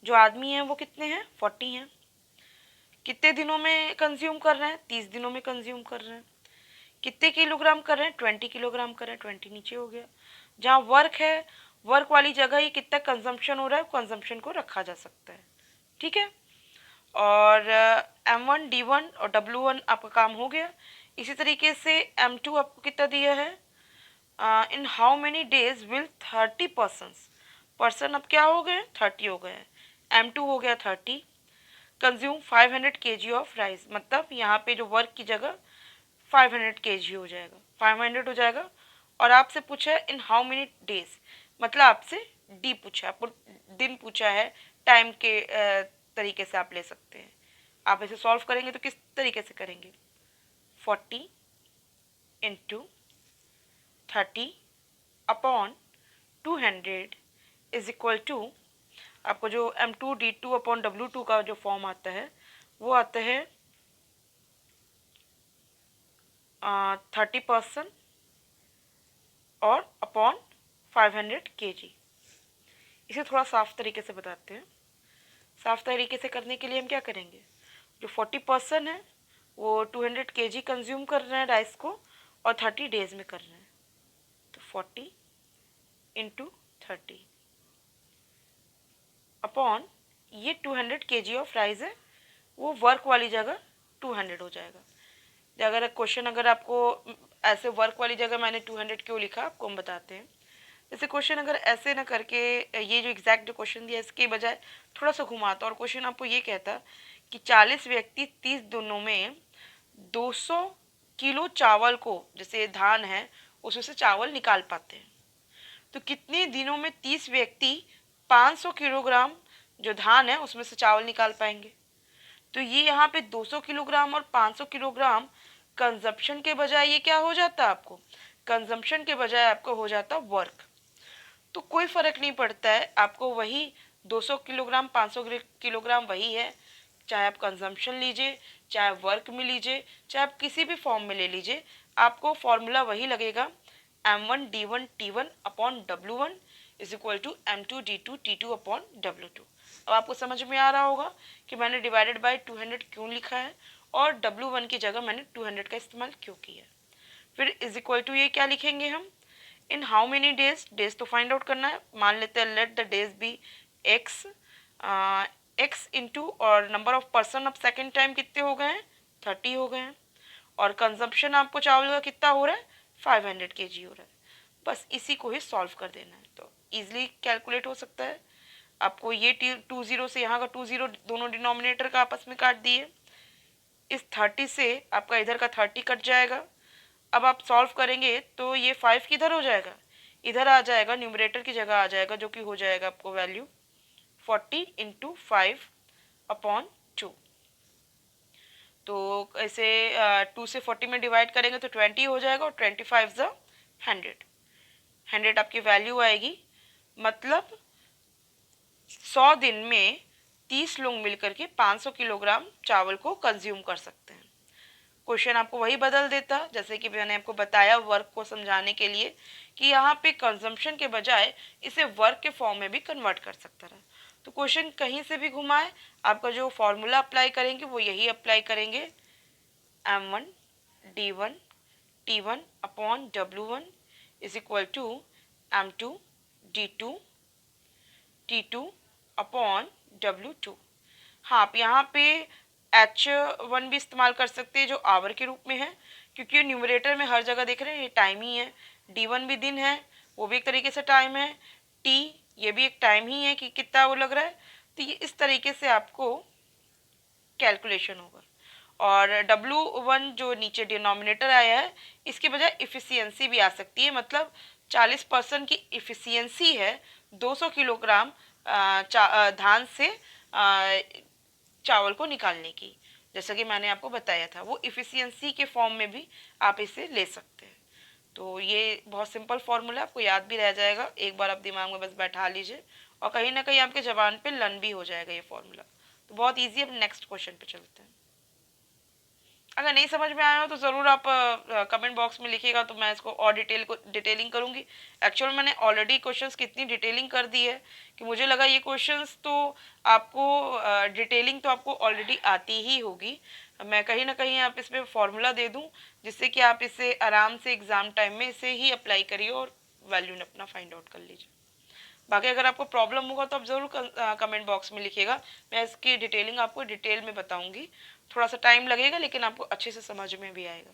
Speaker 1: जो आदमी है वो कितने हैं, 40 हैं। कितने दिनों में कंज्यूम कर रहे हैं, 30 दिनों में कंज्यूम कर रहे हैं। कितने किलोग्राम कर रहे हैं, 20 किलोग्राम कर रहे हैं, 20 नीचे हो गया। जहाँ वर्क है, वर्क वाली जगह ही कितना कंजम्पशन हो रहा है, कंजम्पशन को रखा जा सकता है। ठीक है, और M1 D1 और W1 आपका काम हो गया। इसी तरीके से M2 आपको कितना दिया है, इन how many days will 30 person अब क्या हो गए, 30 हो गए। M2 हो गया 30, कंज्यूम 500 kg ऑफ राइस, मतलब यहाँ पे जो वर्क की जगह 500 kg हो जाएगा, 500 हो जाएगा। और आपसे पूछा है इन हाउ मेनी डेज, मतलब आपसे डी पूछा है, आपको दिन पूछा है, टाइम के तरीके से आप ले सकते हैं। आप इसे सॉल्व करेंगे तो किस तरीके से करेंगे, 40 into 30 upon 200 is equal to, आपको जो M2 D2 अपॉन W2 का जो फॉर्म आता है वो आता है 30% और अपॉन 500 kg। इसे थोड़ा साफ तरीके से बताते हैं। साफ तरीके से करने के लिए हम क्या करेंगे, जो 40% है वो 200 kg कंज्यूम कर रहे हैं राइस को और 30 डेज में कर रहे हैं। तो 40 इंटू 30 अपॉन ये 200 kg ऑफ राइस है, वो वर्क वाली जगह 200 हो जाएगा। अगर क्वेश्चन अगर आपको ऐसे वर्क वाली जगह मैंने 200 क्यों लिखा आपको हम बताते हैं। जैसे क्वेश्चन अगर ऐसे ना करके ये जो एग्जैक्ट जो क्वेश्चन दिया इसके बजाय थोड़ा सा घुमाता और क्वेश्चन आपको ये कहता कि 40 व्यक्ति 30 दिनों में 200 किलो चावल को, जैसे धान है उसमें से चावल निकाल पाते हैं, तो कितने दिनों में 30 व्यक्ति 500 किलोग्राम जो धान है उसमें से चावल निकाल पाएंगे। तो ये यहाँ पे 200 किलोग्राम और 500 किलोग्राम कंजप्शन के बजाय ये क्या हो जाता है, आपको कंजम्पशन के बजाय आपको हो जाता वर्क। तो कोई फर्क नहीं पड़ता है, आपको वही 200 किलोग्राम 500 किलोग्राम वही है, चाहे आप कंजम्पशन लीजिए, चाहे वर्क में लीजिए, चाहे आप किसी भी फॉर्म में ले लीजिए, आपको फॉर्मूला वही लगेगा, M1 D1 T1 upon W1 is equal to M2 D2 T2 upon W2। अब आपको समझ में आ रहा होगा कि मैंने डिवाइडेड बाय 200 क्यों लिखा है और W1 की जगह मैंने 200 का इस्तेमाल क्यों किया। फिर इज इक्वल टू ये क्या लिखेंगे हम, in how many days, days तो फाइंड आउट करना है। मान लेते हैं let the days be x, x into और नंबर ऑफ पर्सन अब सेकेंड टाइम कितने हो गए हैं, 30 हो गए हैं, और कंजम्पशन आपको चावल का कितना हो रहा है, 500 kg हो रहा है। बस इसी को ही सॉल्व कर देना है, तो ईजिली कैलकुलेट हो सकता है। आपको ये 2 0 से यहाँ का 2 0 दोनों डिनोमिनेटर का आपस में काट दिए, इस 30 से आपका इधर का 30 कट जाएगा। अब आप सॉल्व करेंगे तो ये 5 किधर हो जाएगा, इधर आ जाएगा, न्यूमरेटर की जगह आ जाएगा, जो कि हो जाएगा आपको वैल्यू 40 इंटू 5/2। तो ऐसे 2 से 40 में डिवाइड करेंगे तो 20 हो जाएगा, और 25 ज़ा 100 आपकी वैल्यू आएगी। मतलब 100 दिन में 30 लोग मिलकर के 500 किलोग्राम चावल को कंज्यूम कर सकते हैं। क्वेश्चन आपको वही बदल देता, जैसे कि मैंने आपको बताया वर्क को समझाने के लिए, कि यहाँ पे कंजम्पशन के बजाय इसे वर्क के फॉर्म में भी कन्वर्ट कर सकता रहा। तो क्वेश्चन कहीं से भी घुमाए, आपका जो फॉर्मूला अप्लाई करेंगे वो यही अप्लाई करेंगे, M1 D1 T1 upon W1 is equal to M2 D2 T2 upon W2। हाँ, आप यहाँ पे H1 भी इस्तेमाल कर सकते हैं जो आवर के रूप में है, क्योंकि न्यूमरेटर में हर जगह देख रहे हैं ये टाइम ही है। D1 भी दिन है, वो भी एक तरीके से टाइम है। T ये भी एक टाइम ही है कि कितना वो लग रहा है। तो ये इस तरीके से आपको कैलकुलेशन होगा। और W1 जो नीचे डिनोमिनेटर आया है, इसके बजाय इफ़िशियंसी भी आ सकती है, मतलब 40% की इफ़िशियंसी है 200 किलोग्राम धान से चावल को निकालने की, जैसा कि मैंने आपको बताया था। वो इफ़िशियंसी के फॉर्म में भी आप इसे ले सकते हैं। तो ये बहुत सिंपल फॉर्मूला, आपको याद भी रह जाएगा, एक बार आप दिमाग में बस बैठा लीजिए, और कहीं ना कहीं आपके जबान पे लर्न भी हो जाएगा ये फॉर्मूला। तो बहुत ईजी। अब नेक्स्ट क्वेश्चन पे चलते हैं। अगर नहीं समझ में आया हो तो ज़रूर आप कमेंट बॉक्स में लिखिएगा, तो मैं इसको और डिटेलिंग करूँगी। एक्चुअल मैंने ऑलरेडी क्वेश्चंस कितनी डिटेलिंग कर दी है कि मुझे लगा ये क्वेश्चंस तो आपको डिटेलिंग तो आपको ऑलरेडी आती ही होगी। मैं कहीं ना कहीं आप इसमें फॉर्मूला दे दूँ, जिससे कि आप इसे आराम से एग्ज़ाम टाइम में इसे ही अप्लाई करिए और वैल्यू अपना फाइंड आउट कर लीजिए। बाकी अगर आपको प्रॉब्लम होगा तो आप ज़रूर कमेंट बॉक्स में लिखिएगा, मैं इसकी डिटेलिंग आपको डिटेल में बताऊंगी। थोड़ा सा टाइम लगेगा लेकिन आपको अच्छे से समझ में भी आएगा।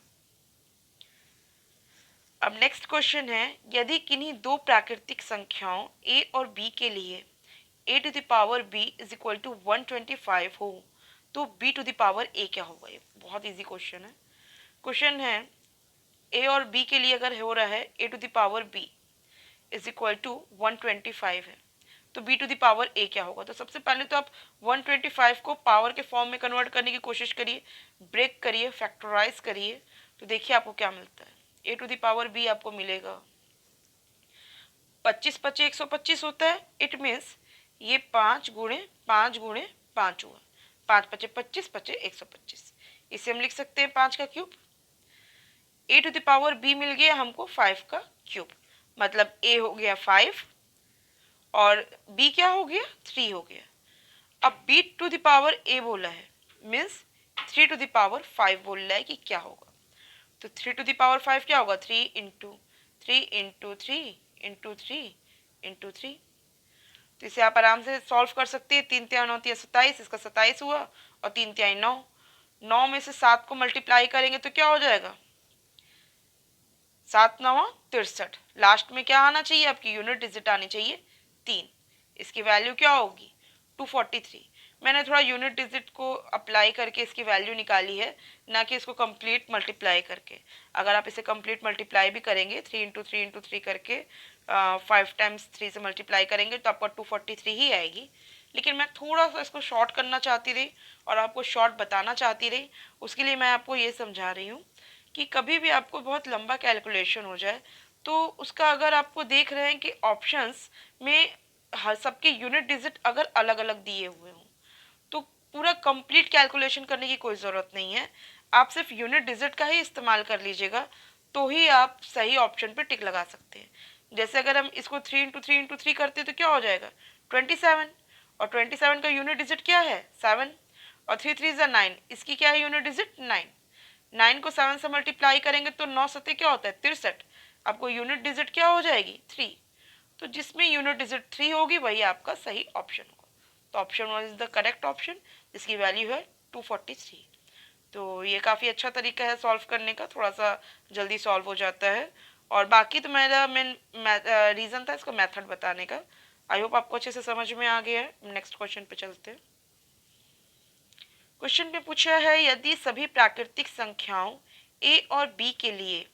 Speaker 1: अब नेक्स्ट क्वेश्चन है, यदि किन्हीं दो प्राकृतिक संख्याओं a और b के लिए a to the power b is equal to 125 हो तो b to the power a क्या होगा। ये बहुत इजी क्वेश्चन है। क्वेश्चन है a और b के लिए अगर हो रहा है a to the power b is equal to 125 है, तो b to the power a क्या होगा। तो सबसे पहले तो आप 125 को पावर के फॉर्म में कन्वर्ट करने की कोशिश करिए, ब्रेक करिए, फैक्टराइज करिए, तो देखिए आपको क्या मिलता है। a to the power b आपको मिलेगा 25 25 125 होता है। इट मीन्स ये 5 गुणे 5 गुणे 5 हुआ, 5 5 25 25 125। इसे हम लिख सकते हैं 5 का cube. a to the power b मिल गया हमको 5 का क्यूब, मतलब a हो गया 5 और b क्या हो गया 3 हो गया। अब b to the power a बोला है, मीन्स 3 टू द पावर 5 बोल रहा है कि क्या होगा। तो 3 टू द पावर 5 क्या होगा, 3 इंटू 3 इंटू 3 इंटू 3 इंटू 3। तो इसे आप आराम से सॉल्व कर सकते हैं। 3 3 9 27, इसका 27 हुआ, और 3 3 9, 9 में से 7 को मल्टीप्लाई करेंगे तो क्या हो जाएगा, 7 9 63। लास्ट में क्या आना चाहिए, आपकी यूनिट डिजिट आनी चाहिए 3। इसकी वैल्यू क्या होगी 243। मैंने थोड़ा यूनिट डिजिट को अप्लाई करके इसकी वैल्यू निकाली है, ना कि इसको कंप्लीट मल्टीप्लाई करके। अगर आप इसे कंप्लीट मल्टीप्लाई भी करेंगे 3 इंटू 3 इंटू 3 करके 5 टाइम्स 3 से मल्टीप्लाई करेंगे तो आपका 243 ही आएगी। लेकिन मैं थोड़ा सा इसको शॉर्ट करना चाहती रही और आपको शॉर्ट बताना चाहती रही, उसके लिए मैं आपको ये समझा रही हूँ कि कभी भी आपको बहुत लंबा कैलकुलेशन हो जाए तो उसका अगर आपको देख रहे हैं कि ऑप्शंस में हर सबके यूनिट डिजिट अगर अलग अलग दिए हुए हों तो पूरा कंप्लीट कैलकुलेशन करने की कोई ज़रूरत नहीं है। आप सिर्फ यूनिट डिजिट का ही इस्तेमाल कर लीजिएगा तो ही आप सही ऑप्शन पे टिक लगा सकते हैं। जैसे अगर हम इसको 3 इंटू 3 इंटू 3 करते हैं तो क्या हो जाएगा 27, और 27 का यूनिट डिजिट क्या है 7, और 3 3 ज़ा 9, इसकी क्या है यूनिट डिजिट 9। 9 को 7 से मल्टीप्लाई करेंगे तो 9 सत्ते क्या होता है 63, आपको यूनिट डिजिट क्या हो जाएगी 3। तो जिसमें यूनिट डिजिट 3 होगी वही आपका सही ऑप्शन होगा। तो option 1 is the correct option, जिसकी वैल्यू है 243। तो ये काफ़ी अच्छा तरीका है सॉल्व करने का, थोड़ा सा जल्दी सॉल्व हो जाता है। और बाकी तो मेरा मेन रीज़न था इसको मेथड बताने का। आई होप आपको अच्छे से समझ में आ गया है। नेक्स्ट क्वेश्चन पे चलते हैं। क्वेश्चन में पूछा है यदि सभी प्राकृतिक संख्याओं a और b के लिए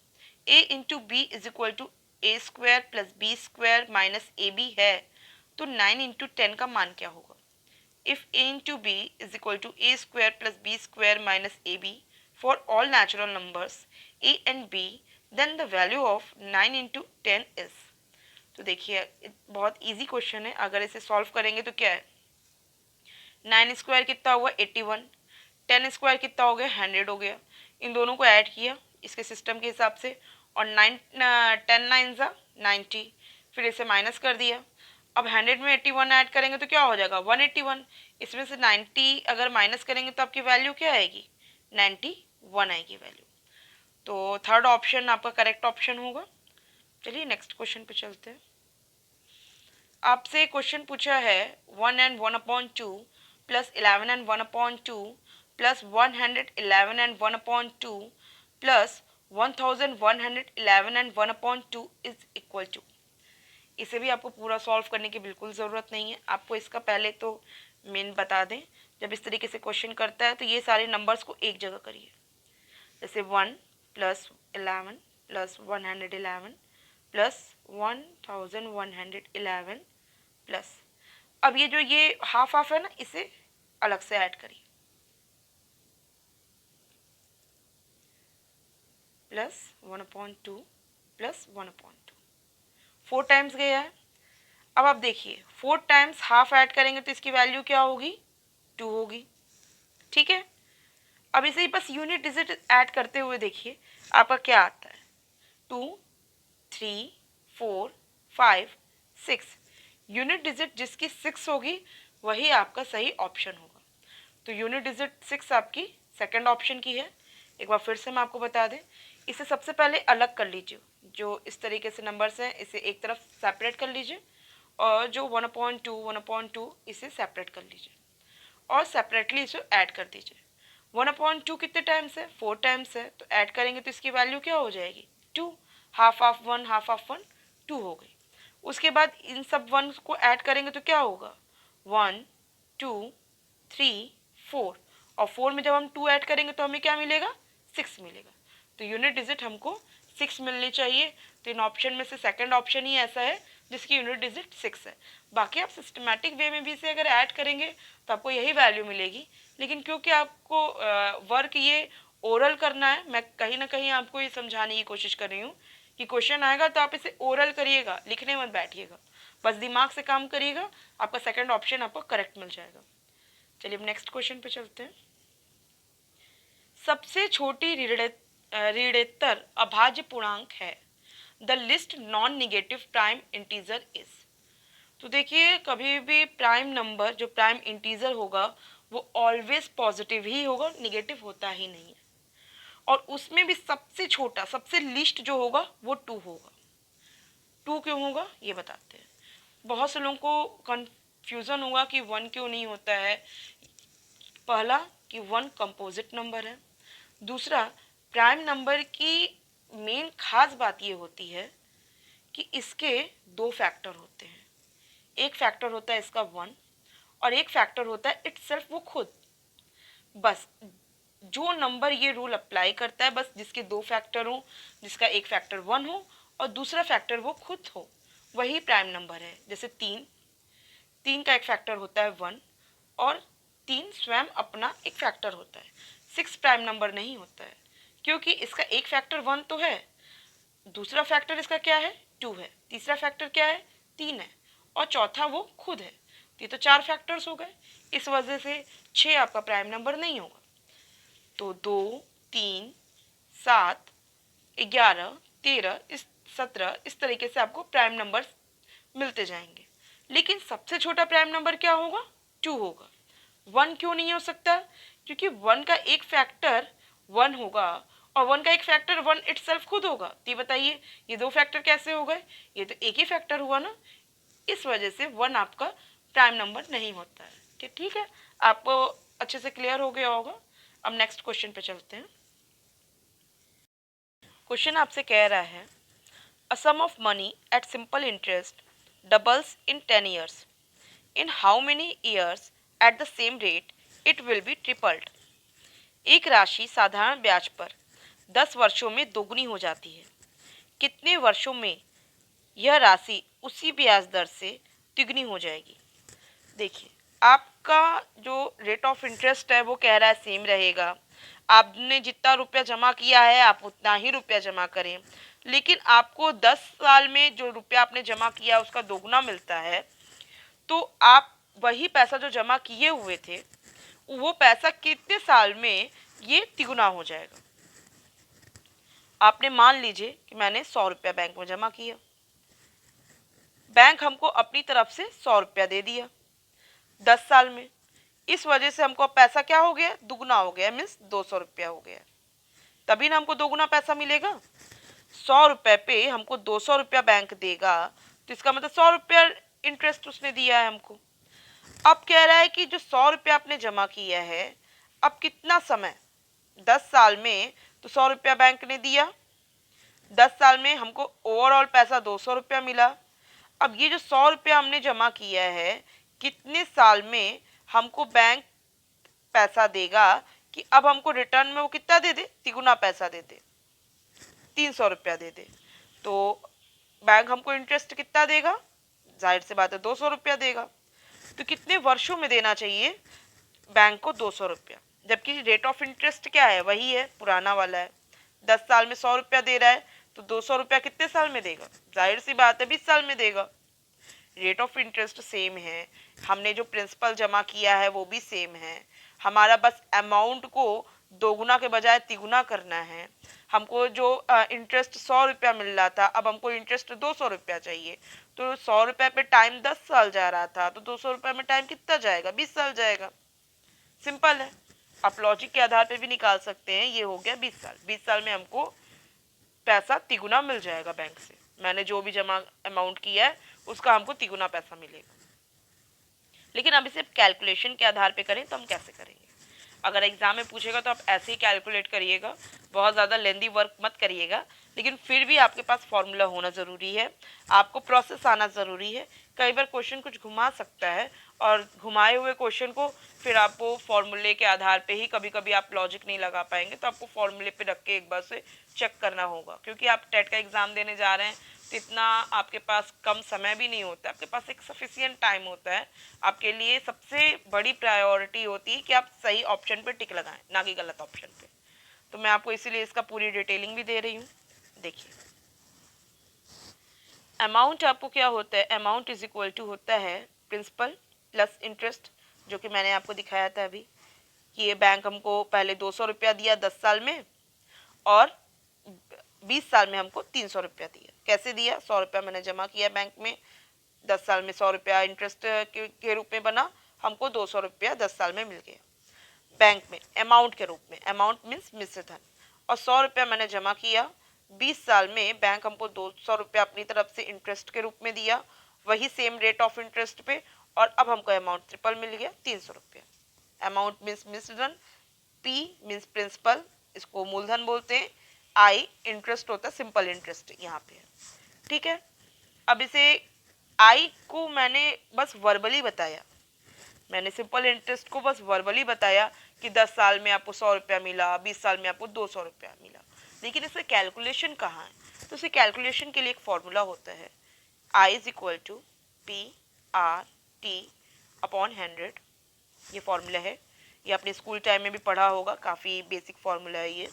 Speaker 1: a into b is equal to a square plus b square minus a b है तो 9 इंटू 10 का मान क्या होगा। If a into b is equal to a square plus b square minus a b for all natural numbers a and b then the value of 9 into 10 is. तो देखिए बहुत easy question है, अगर इसे सॉल्व करेंगे तो क्या है, 9 स्क्वायर कितना हुआ 81, 10 स्क्वायर कितना हो गया 100 हो गया। इन दोनों को ऐड किया इसके सिस्टम के हिसाब से और 10 9 ज़ा 90, फिर इसे माइनस कर दिया। अब 100 में 81 ऐड करेंगे तो क्या हो जाएगा 181, इसमें से 90 अगर माइनस करेंगे तो आपकी वैल्यू क्या आएगी 91 आएगी वैल्यू। तो थर्ड ऑप्शन आपका करेक्ट ऑप्शन होगा। चलिए नेक्स्ट क्वेश्चन पे चलते हैं। आपसे क्वेश्चन पूछा है 1 and 1/2 plus 11 and 1/2 plus 111 and 1/2 plus 1111 and 1/2 is equal to. इसे भी आपको पूरा सॉल्व करने की बिल्कुल ज़रूरत नहीं है, आपको इसका पहले तो मेन बता दें। जब इस तरीके से क्वेश्चन करता है तो ये सारे नंबर्स को एक जगह करिए, जैसे 1 प्लस 11 प्लस 111 प्लस 1111 प्लस, अब ये जो ये हाफ हाफ है ना इसे अलग से ऐड करिए, प्लस 1/2 प्लस 1/2, 4 टाइम्स गया है। अब आप देखिए 4 टाइम्स हाफ ऐड करेंगे तो इसकी वैल्यू क्या होगी 2 होगी, ठीक है। अब इसे बस यूनिट डिजिट ऐड करते हुए देखिए आपका क्या आता है 2 3 4 5 6, यूनिट डिजिट जिसकी 6 होगी वही आपका सही ऑप्शन होगा। तो यूनिट डिजिट 6 आपकी सेकंड ऑप्शन की है। एक बार फिर से मैं आपको बता दें, इसे सबसे पहले अलग कर लीजिए, जो इस तरीके से नंबर्स हैं इसे एक तरफ सेपरेट कर लीजिए और जो 1/2 इसे सेपरेट कर लीजिए और सेपरेटली इसे ऐड कर दीजिए। 1/2 कितने टाइम्स है 4 टाइम्स है, तो ऐड करेंगे तो इसकी वैल्यू क्या हो जाएगी 2, हाफ ऑफ 1 हाफ ऑफ 1 2 हो गई। उसके बाद इन सब वन को ऐड करेंगे तो क्या होगा 1 2 3 4, और 4 में जब हम 2 ऐड करेंगे तो हमें क्या मिलेगा 6 मिलेगा। तो यूनिट डिजिट हमको 6 मिलनी चाहिए। तो इन ऑप्शन में से सेकंड ऑप्शन ही ऐसा है जिसकी यूनिट डिजिट 6 है। बाकी आप सिस्टमैटिक वे में भी इसे अगर ऐड करेंगे तो आपको यही वैल्यू मिलेगी, लेकिन क्योंकि आपको वर्क ये ओरल करना है, मैं कहीं ना कहीं आपको ये समझाने की कोशिश कर रही हूँ कि क्वेश्चन आएगा तो आप इसे ओरल करिएगा, लिखने मत बैठिएगा, बस दिमाग से काम करिएगा, आपका सेकंड ऑप्शन आपको करेक्ट मिल जाएगा। चलिए अब नेक्स्ट क्वेश्चन पे चलते हैं। सबसे छोटी ऋणोत्तर अभाज्य पूर्णांक है, the list non negative prime integer is. तो देखिए कभी भी प्राइम नंबर जो प्राइम इंटीजर होगा वो ऑलवेज पॉजिटिव ही होगा, निगेटिव होता ही नहीं है। और उसमें भी सबसे छोटा सबसे लिस्ट जो होगा वो 2 होगा। 2 क्यों होगा ये बताते हैं। बहुत से लोगों को कंफ्यूजन हुआ कि 1 क्यों नहीं होता है। पहला कि 1 कंपोजिट नंबर है, दूसरा प्राइम नंबर की मेन खास बात ये होती है कि इसके 2 फैक्टर होते हैं। एक फैक्टर होता है इसका 1 और एक फैक्टर होता है इटसेल्फ वो खुद। बस जो नंबर ये रूल अप्लाई करता है, बस जिसके 2 फैक्टर हो, जिसका एक फैक्टर 1 हो और दूसरा फैक्टर वो खुद हो, वही प्राइम नंबर है। जैसे 3 का एक फैक्टर होता है 1 और 3 स्वयं अपना एक फैक्टर होता है। 6 प्राइम नंबर नहीं होता है क्योंकि इसका एक फैक्टर 1 तो है, दूसरा फैक्टर इसका क्या है 2 है, तीसरा फैक्टर क्या है 3 है और चौथा वो खुद है। ये तो 4 फैक्टर्स हो गए, इस वजह से 6 आपका प्राइम नंबर नहीं होगा। तो 2 3 7 11 13 इस 17 इस तरीके से आपको प्राइम नंबर मिलते जाएंगे। लेकिन सबसे छोटा प्राइम नंबर क्या होगा 2 होगा। 1 क्यों नहीं हो सकता, क्योंकि 1 का एक फैक्टर 1 होगा और 1 का एक फैक्टर 1 इटसेल्फ खुद होगा। तो ये बताइए ये 2 फैक्टर कैसे हो गए, ये तो एक ही फैक्टर हुआ ना, इस वजह से 1 आपका प्राइम नंबर नहीं होता है। ठीक है, आपको अच्छे से क्लियर हो गया होगा। अब नेक्स्ट क्वेश्चन पे चलते हैं। क्वेश्चन आपसे कह रहा है a sum of money at simple interest doubles in 10 years, in how many years at the same rate it will be tripled. एक राशि साधारण ब्याज पर 10 वर्षों में दोगुनी हो जाती है, कितने वर्षों में यह राशि उसी ब्याज दर से तिगुनी हो जाएगी। देखिए, आपका जो रेट ऑफ इंटरेस्ट है वो कह रहा है सेम रहेगा, आपने जितना रुपया जमा किया है आप उतना ही रुपया जमा करें, लेकिन आपको 10 साल में जो रुपया आपने जमा किया उसका दोगुना मिलता है, तो आप वही पैसा जो जमा किए हुए थे वो पैसा कितने साल में ये तिगुना हो जाएगा। आपने मान लीजिए कि मैंने 100 रुपया बैंक में जमा किया, बैंक हमको अपनी तरफ से 100 रुपया दे दिया 10 साल में, इस वजह से हमको पैसा क्या हो गया, दुगना हो गया, मीन्स 200 रुपया हो गया। तभी ना हमको दोगुना पैसा मिलेगा। 100 रुपये पे हमको 200 रुपया बैंक देगा, तो इसका मतलब 100 रुपया इंटरेस्ट उसने दिया है हमको। अब कह रहा है कि जो 100 रुपया आपने जमा किया है, अब कितना समय, 10 साल में, तो 100 रुपया बैंक ने दिया, 10 साल में हमको ओवरऑल पैसा 200 रुपया मिला। अब ये जो 100 रुपया हमने जमा किया है, कितने साल में हमको बैंक पैसा देगा कि अब हमको रिटर्न में वो कितना दे दे, तिगुना पैसा दे दे, 300 रुपया दे दे। तो बैंक हमको इंटरेस्ट कितना देगा, जाहिर सी बात है 200 रुपया देगा। तो कितने वर्षों में देना चाहिए बैंक को 200 रुपया, जबकि रेट ऑफ इंटरेस्ट क्या है, वही है, पुराना वाला है। 10 साल में 100 रुपया दे रहा है, तो 200 रुपया कितने साल में देगा, जाहिर सी बात है 20 साल में देगा। रेट ऑफ इंटरेस्ट सेम है, हमने जो प्रिंसिपल जमा किया है वो भी सेम है, हमारा बस अमाउंट को दोगुना के बजाय तिगुना करना है। हमको जो इंटरेस्ट 100 रुपया मिल रहा था, अब हमको इंटरेस्ट 200 रुपया चाहिए, तो 100 रुपये पे टाइम 10 साल जा रहा था, तो 200 रुपये में टाइम कितना जाएगा, 20 साल जाएगा। सिंपल है, आप लॉजिक के आधार पे भी निकाल सकते हैं। ये हो गया 20 साल, 20 साल में हमको पैसा तिगुना मिल जाएगा बैंक से, मैंने जो भी जमा अमाउंट किया है उसका हमको तिगुना पैसा मिलेगा। लेकिन अब इसे कैलकुलेशन के आधार पे करें तो हम कैसे करेंगे, अगर एग्जाम में पूछेगा तो आप ऐसे ही कैलकुलेट करिएगा, बहुत ज़्यादा लेंदी वर्क मत करिएगा, लेकिन फिर भी आपके पास फॉर्मूला होना ज़रूरी है, आपको प्रोसेस आना ज़रूरी है। कई बार क्वेश्चन कुछ घुमा सकता है, और घुमाए हुए क्वेश्चन को फिर आपको फॉर्मूले के आधार पे ही, कभी कभी आप लॉजिक नहीं लगा पाएंगे, तो आपको फॉर्मूले पे रख के एक बार से चेक करना होगा, क्योंकि आप टेट का एग्ज़ाम देने जा रहे हैं, तो इतना आपके पास कम समय भी नहीं होता, आपके पास एक सफिशिएंट टाइम होता है। आपके लिए सबसे बड़ी प्रायोरिटी होती है कि आप सही ऑप्शन पे टिक लगाएं, ना कि गलत ऑप्शन पे। तो मैं आपको इसीलिए इसका पूरी डिटेलिंग भी दे रही हूँ। देखिए, अमाउंट आपको क्या होता है, अमाउंट इज इक्वल टू होता है प्रिंसिपल प्लस इंटरेस्ट, जो कि मैंने आपको दिखाया था अभी कि ये बैंक हमको पहले 200 रुपया दिया 10 साल में, और 20 साल में हमको 300 रुपया दिया। कैसे दिया, 100 रुपया मैंने जमा किया बैंक में, 10 साल में 100 रुपया इंटरेस्ट के रूप में बना, हमको 200 रुपया 10 साल में मिल गया बैंक में अमाउंट के रूप में, अमाउंट मीन्स मिश्र धन, और 100 रुपया मैंने जमा किया, 20 साल में बैंक हमको 200 रुपया अपनी तरफ से इंटरेस्ट के रूप में दिया, वही सेम रेट ऑफ इंटरेस्ट पे, और अब हमको अमाउंट ट्रिपल मिल गया, 300 रुपया। अमाउंट मीन्स मिश्र धन, पी मीन्स प्रिंसिपल, इसको मूलधन बोलते हैं, आई इंटरेस्ट होता है, सिंपल इंटरेस्ट यहाँ पे है, ठीक है। अब इसे आई को मैंने बस वर्बली बताया, मैंने सिंपल इंटरेस्ट को बस वर्बली बताया कि 10 साल में आपको 100 रुपया मिला, 20 साल में आपको 200 रुपया मिला, लेकिन इसका कैलकुलेशन कहाँ है, तो इसे कैलकुलेशन के लिए एक फॉर्मूला होता है, I is equal to P R T upon 100, ये फॉर्मूला है, ये आपने स्कूल टाइम में भी पढ़ा होगा, काफ़ी बेसिक फॉर्मूला है ये।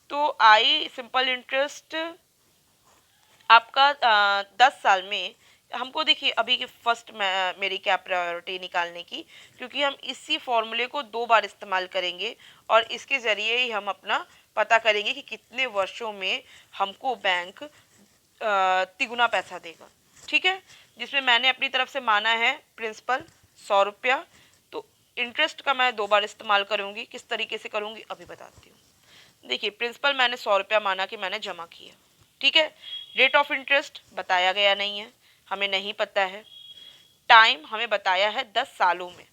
Speaker 1: तो आई सिंपल इंटरेस्ट आपका 10 साल में, हमको देखिए अभी की फर्स्ट मेरी क्या प्रायोरिटी निकालने की, क्योंकि हम इसी फॉर्मूले को 2 बार इस्तेमाल करेंगे, और इसके ज़रिए ही हम अपना पता करेंगे कि कितने वर्षों में हमको बैंक तिगुना पैसा देगा, ठीक है। जिसमें मैंने अपनी तरफ से माना है प्रिंसिपल 100 रुपया, तो इंटरेस्ट का मैं 2 बार इस्तेमाल करूँगी, किस तरीके से करूँगी अभी बताती हूँ। देखिए, प्रिंसिपल मैंने 100 रुपया माना कि मैंने जमा किया, ठीक है। रेट ऑफ इंटरेस्ट बताया गया नहीं है, हमें नहीं पता है। टाइम हमें बताया है 10 सालों में,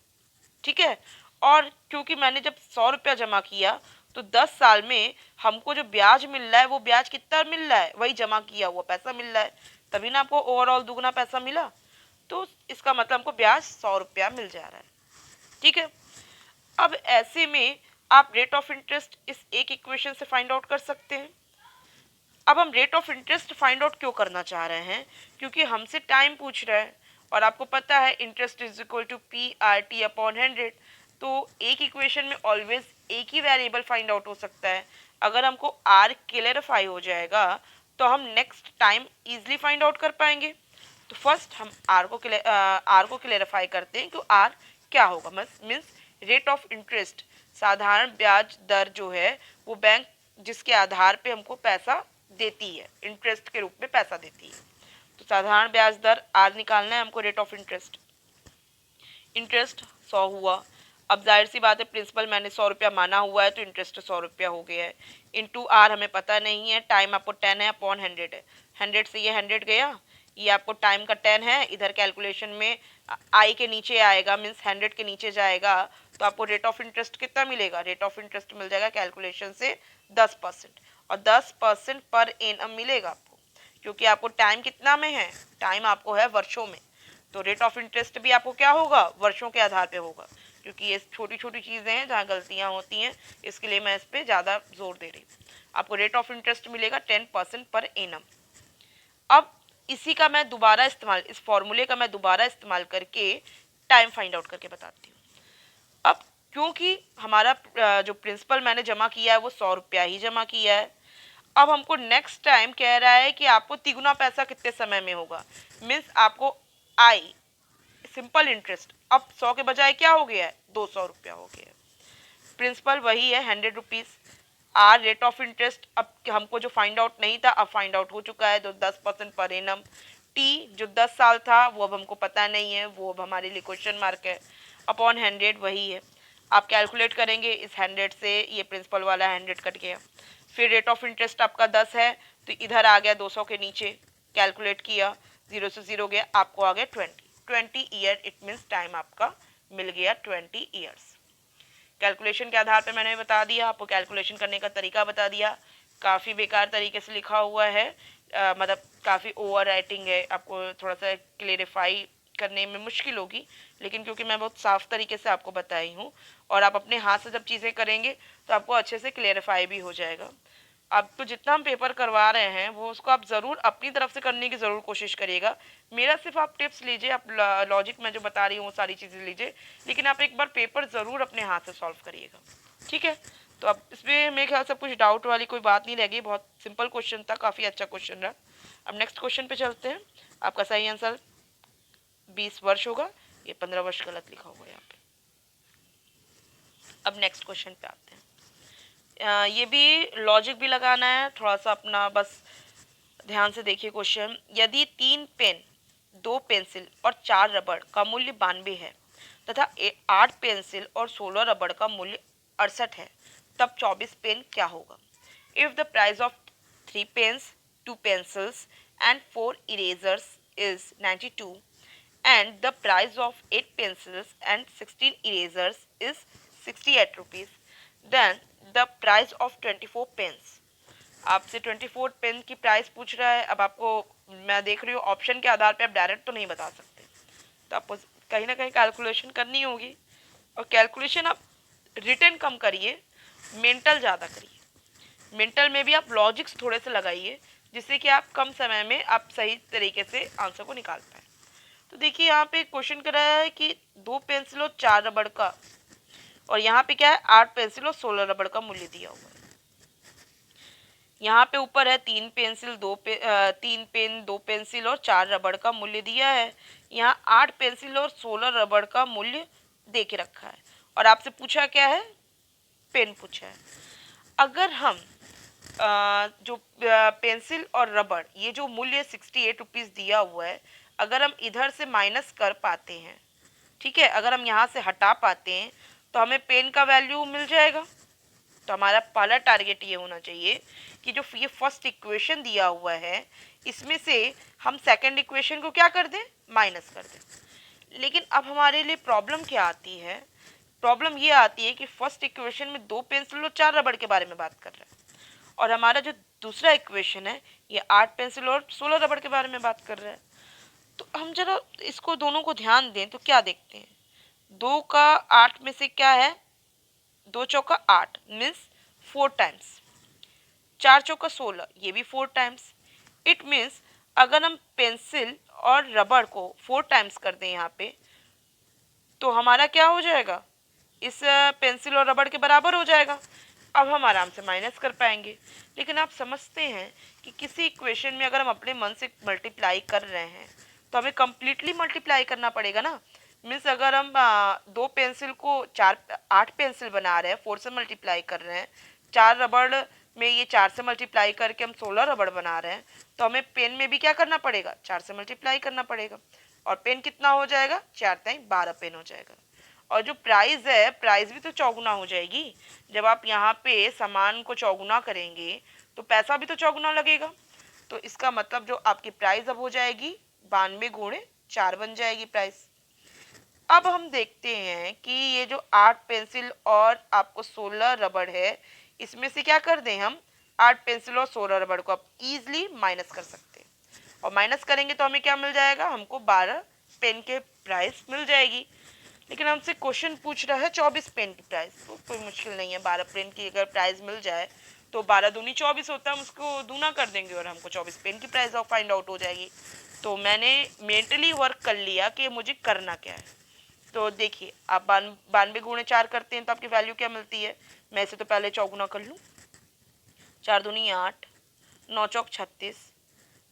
Speaker 1: ठीक है। और क्योंकि मैंने जब 100 रुपया जमा किया तो 10 साल में हमको जो ब्याज मिल रहा है वो ब्याज कितना मिल रहा है, वही जमा किया हुआ पैसा मिल रहा है, तभी ना आपको ओवरऑल दुगना पैसा मिला। तो इसका मतलब हमको ब्याज 100 रुपया मिल जा रहा है। ठीक है। अब ऐसे में आप रेट ऑफ इंटरेस्ट इस एक इक्वेशन से फाइंड आउट कर सकते हैं। अब हम rate of interest find out क्यों करना चाह रहे हैं, क्योंकि हमसे टाइम पूछ रहा है और आपको पता है interest is equal to P R T upon 100। तो एक इक्वेशन में ऑलवेज एक ही वेरिएबल फाइंड आउट हो सकता है। अगर हमको आर क्लियरिफाई हो जाएगा तो हम next time easily find out कर पाएंगे। तो फर्स्ट हम आर को क्लियरिफाई करते हैं कि आर क्या होगा। मीन्स रेट ऑफ इंटरेस्ट, साधारण ब्याज दर जो है वो बैंक जिसके आधार पे हमको पैसा देती है, इंटरेस्ट के रूप में पैसा देती है। तो साधारण ब्याज दर आर निकालना है हमको, रेट ऑफ इंटरेस्ट। इंटरेस्ट 100 हुआ। अब जाहिर सी बात है प्रिंसिपल मैंने 100 रुपया माना हुआ है तो इंटरेस्ट 100 रुपया हो गया है। इंटू आर हमें पता नहीं है, टाइम आपको 10 है अपॉन 100 है। 100 से ये 100 गया, ये आपको टाइम का 10 है, इधर कैलकुलेशन में आई के नीचे आएगा, मीन्स 100 के नीचे जाएगा तो आपको रेट ऑफ इंटरेस्ट कितना मिलेगा, रेट ऑफ इंटरेस्ट मिल जाएगा कैलकुलेशन से 10%। और 10% पर एनम मिलेगा आपको, क्योंकि आपको टाइम कितना में है, टाइम आपको है वर्षों में। तो रेट ऑफ इंटरेस्ट भी आपको क्या होगा, वर्षों के आधार पे होगा, क्योंकि ये छोटी छोटी चीज़ें हैं जहाँ गलतियाँ होती हैं, इसके लिए मैं इस पर ज़्यादा जोर दे रही हूँ। आपको रेट ऑफ इंटरेस्ट मिलेगा 10% पर एनम। अब इसी का मैं दोबारा इस्तेमाल, इस फॉर्मूले का मैं दोबारा इस्तेमाल करके टाइम फाइंड आउट करके बताती हूँ। अब क्योंकि हमारा जो प्रिंसिपल मैंने जमा किया है वो 100 रुपया ही जमा किया है, अब हमको नेक्स्ट टाइम कह रहा है कि आपको तिगुना पैसा कितने समय में होगा। मीन्स आपको आई सिंपल इंटरेस्ट अब 100 के बजाय क्या हो गया है, 200 रुपया हो गया है। प्रिंसिपल वही है 100 rupees. R rate of interest अब हमको जो फाइंड आउट नहीं था अब फाइंड आउट हो चुका है, तो 10% पर एनम। टी जो 10 साल था वो अब हमको पता नहीं है, वो अब हमारे लिए क्वेश्चन मार्क है, अपॉन 100 वही है। आप कैलकुलेट करेंगे, इस 100 से ये प्रिंसिपल वाला 100 कट गया। फिर रेट ऑफ इंटरेस्ट आपका 10 है तो इधर आ गया 200 के नीचे, कैलकुलेट किया, 0 से 0 गया, आपको आ गया 20 ईयर। इट मीन्स टाइम आपका मिल गया 20 ईयर्स। कैलकुलेशन के आधार पे मैंने बता दिया, आपको कैलकुलेशन करने का तरीका बता दिया। काफ़ी बेकार तरीके से लिखा हुआ है, मतलब काफ़ी ओवर राइटिंग है, आपको थोड़ा सा क्लेरिफाई करने में मुश्किल होगी, लेकिन क्योंकि मैं बहुत साफ तरीके से आपको बताई हूँ और आप अपने हाथ से जब चीज़ें करेंगे तो आपको अच्छे से क्लेरिफाई भी हो जाएगा। आपको जितना हम पेपर करवा रहे हैं वो उसको आप ज़रूर अपनी तरफ से करने की ज़रूर कोशिश करिएगा। मेरा सिर्फ आप टिप्स लीजिए, आप लॉजिक मैं जो बता रही हूँ वो सारी चीज़ें लीजिए, लेकिन आप एक बार पेपर ज़रूर अपने हाथ से सॉल्व करिएगा। ठीक है। तो अब इसमें मेरे ख्याल से कुछ डाउट वाली कोई बात नहीं रहेगी, बहुत सिंपल क्वेश्चन था, काफ़ी अच्छा क्वेश्चन रहा। अब नेक्स्ट क्वेश्चन पे चलते हैं। आपका सही आंसर 20 वर्ष होगा, ये 15 वर्ष गलत लिखा हुआ है यहाँ पे। अब नेक्स्ट क्वेश्चन पे आते हैं। ये भी लॉजिक भी लगाना है थोड़ा सा अपना, बस ध्यान से देखिए क्वेश्चन। यदि 3 पेन, 2 पेंसिल और 4 रबड़ का मूल्य 92 है तथा 8 पेंसिल और 16 रबड़ का मूल्य 68 है, तब 24 पेन क्या होगा। If the price of 3 pens, 2 pencils and 4 erasers is 92 and the price of 8 pencils and 16 erasers is 68 rupees, then the price of 24 pens। आपसे 24 पेन की प्राइस पूछ रहा है। अब आपको मैं देख रही हूँ ऑप्शन के आधार पे आप डायरेक्ट तो नहीं बता सकते, तो आपको कहीं ना कहीं कैलकुलेशन करनी होगी, और कैलकुलेशन आप रिटन कम करिए, मेंटल ज़्यादा करिए। मेंटल में भी आप लॉजिक्स थोड़े से लगाइए जिससे कि आप कम समय में आप सही तरीके से आंसर को निकाल पाए। तो देखिए यहाँ पे क्वेश्चन कर रहा है कि 2 पेंसिल और 4 रबड़ का, और यहाँ पे क्या है 8 पेंसिल और 16 रबड़ का मूल्य दिया हुआ है। यहाँ पे ऊपर है 3 पेंसिल 3 पेन 2 पेंसिल और 4 रबड़ का मूल्य दिया है। यहाँ 8 पेंसिल और 16 रबड़ का मूल्य दे के रखा है, और आपसे पूछा क्या है, पेन पूछा है। अगर हम जो पेंसिल और रबड़ ये जो मूल्य 68 रुपीज़ दिया हुआ है, अगर हम इधर से माइनस कर पाते हैं, ठीक है, अगर हम यहाँ से हटा पाते हैं तो हमें पेन का वैल्यू मिल जाएगा। तो हमारा पहला टारगेट ये होना चाहिए कि जो ये फर्स्ट इक्वेशन दिया हुआ है इसमें से हम सेकंड इक्वेशन को क्या कर दें, माइनस कर दें। लेकिन अब हमारे लिए प्रॉब्लम क्या आती है प्रॉब्लम ये आती है कि फर्स्ट इक्वेशन में 2 पेंसिल और 4 रबड़ के बारे में बात कर रहा है, और हमारा जो दूसरा इक्वेशन है ये 8 पेंसिल और 16 रबड़ के बारे में बात कर रहा है। तो हम जरा इसको दोनों को ध्यान दें तो क्या देखते हैं, 2 का 8 में से क्या है, 2 चौका 8 मीन्स 4 टाइम्स, 4 चौका 16 ये भी 4 टाइम्स। इट मीन्स अगर हम पेंसिल और रबड़ को 4 टाइम्स कर दें यहाँ पे, तो हमारा क्या हो जाएगा, इस पेंसिल और रबड़ के बराबर हो जाएगा। अब हम आराम से माइनस कर पाएंगे। लेकिन आप समझते हैं कि किसी इक्वेशन में अगर हम अपने मन से मल्टीप्लाई कर रहे हैं तो हमें कम्प्लीटली मल्टीप्लाई करना पड़ेगा ना। मीन्स अगर हम 2 पेंसिल को 8 पेंसिल बना रहे हैं, 4 से मल्टीप्लाई कर रहे हैं, 4 रबड़ में ये 4 से मल्टीप्लाई करके हम 16 रबड़ बना रहे हैं, तो हमें पेन में भी क्या करना पड़ेगा, 4 से मल्टीप्लाई करना पड़ेगा। और पेन कितना हो जाएगा, 4 टाइम 12 पेन हो जाएगा। और जो प्राइस है, प्राइस भी तो चौगुना हो जाएगी। जब आप यहाँ पे सामान को चौगुना करेंगे तो पैसा भी तो चौगुना लगेगा। तो इसका मतलब जो आपकी प्राइस अब हो जाएगी 92 × 4 बन जाएगी प्राइस। अब हम देखते हैं कि ये जो 8 पेंसिल और आपको 16 रबड़ है, इसमें से क्या कर दें हम, 8 पेंसिल और 16 रबड़ को आप इजीली माइनस कर सकते हैं। और माइनस करेंगे तो हमें क्या मिल जाएगा, हमको 12 पेन के प्राइस मिल जाएगी। लेकिन हमसे क्वेश्चन पूछ रहा है 24 पेन की प्राइस, तो कोई मुश्किल नहीं है, 12 पेन की अगर प्राइस मिल जाए तो 12 दूनी 24 होता है, हम उसको दूना कर देंगे और हमको 24 पेन की प्राइस फाइंड आउट हो जाएगी। तो मैंने मेंटली वर्क कर लिया कि मुझे करना क्या है। तो देखिए, आप 92 × 4 करते हैं तो आपकी वैल्यू क्या मिलती है, मैं इसे तो पहले चौगुना कर लूँ, 4 दूनी 8, 9 चौक 36,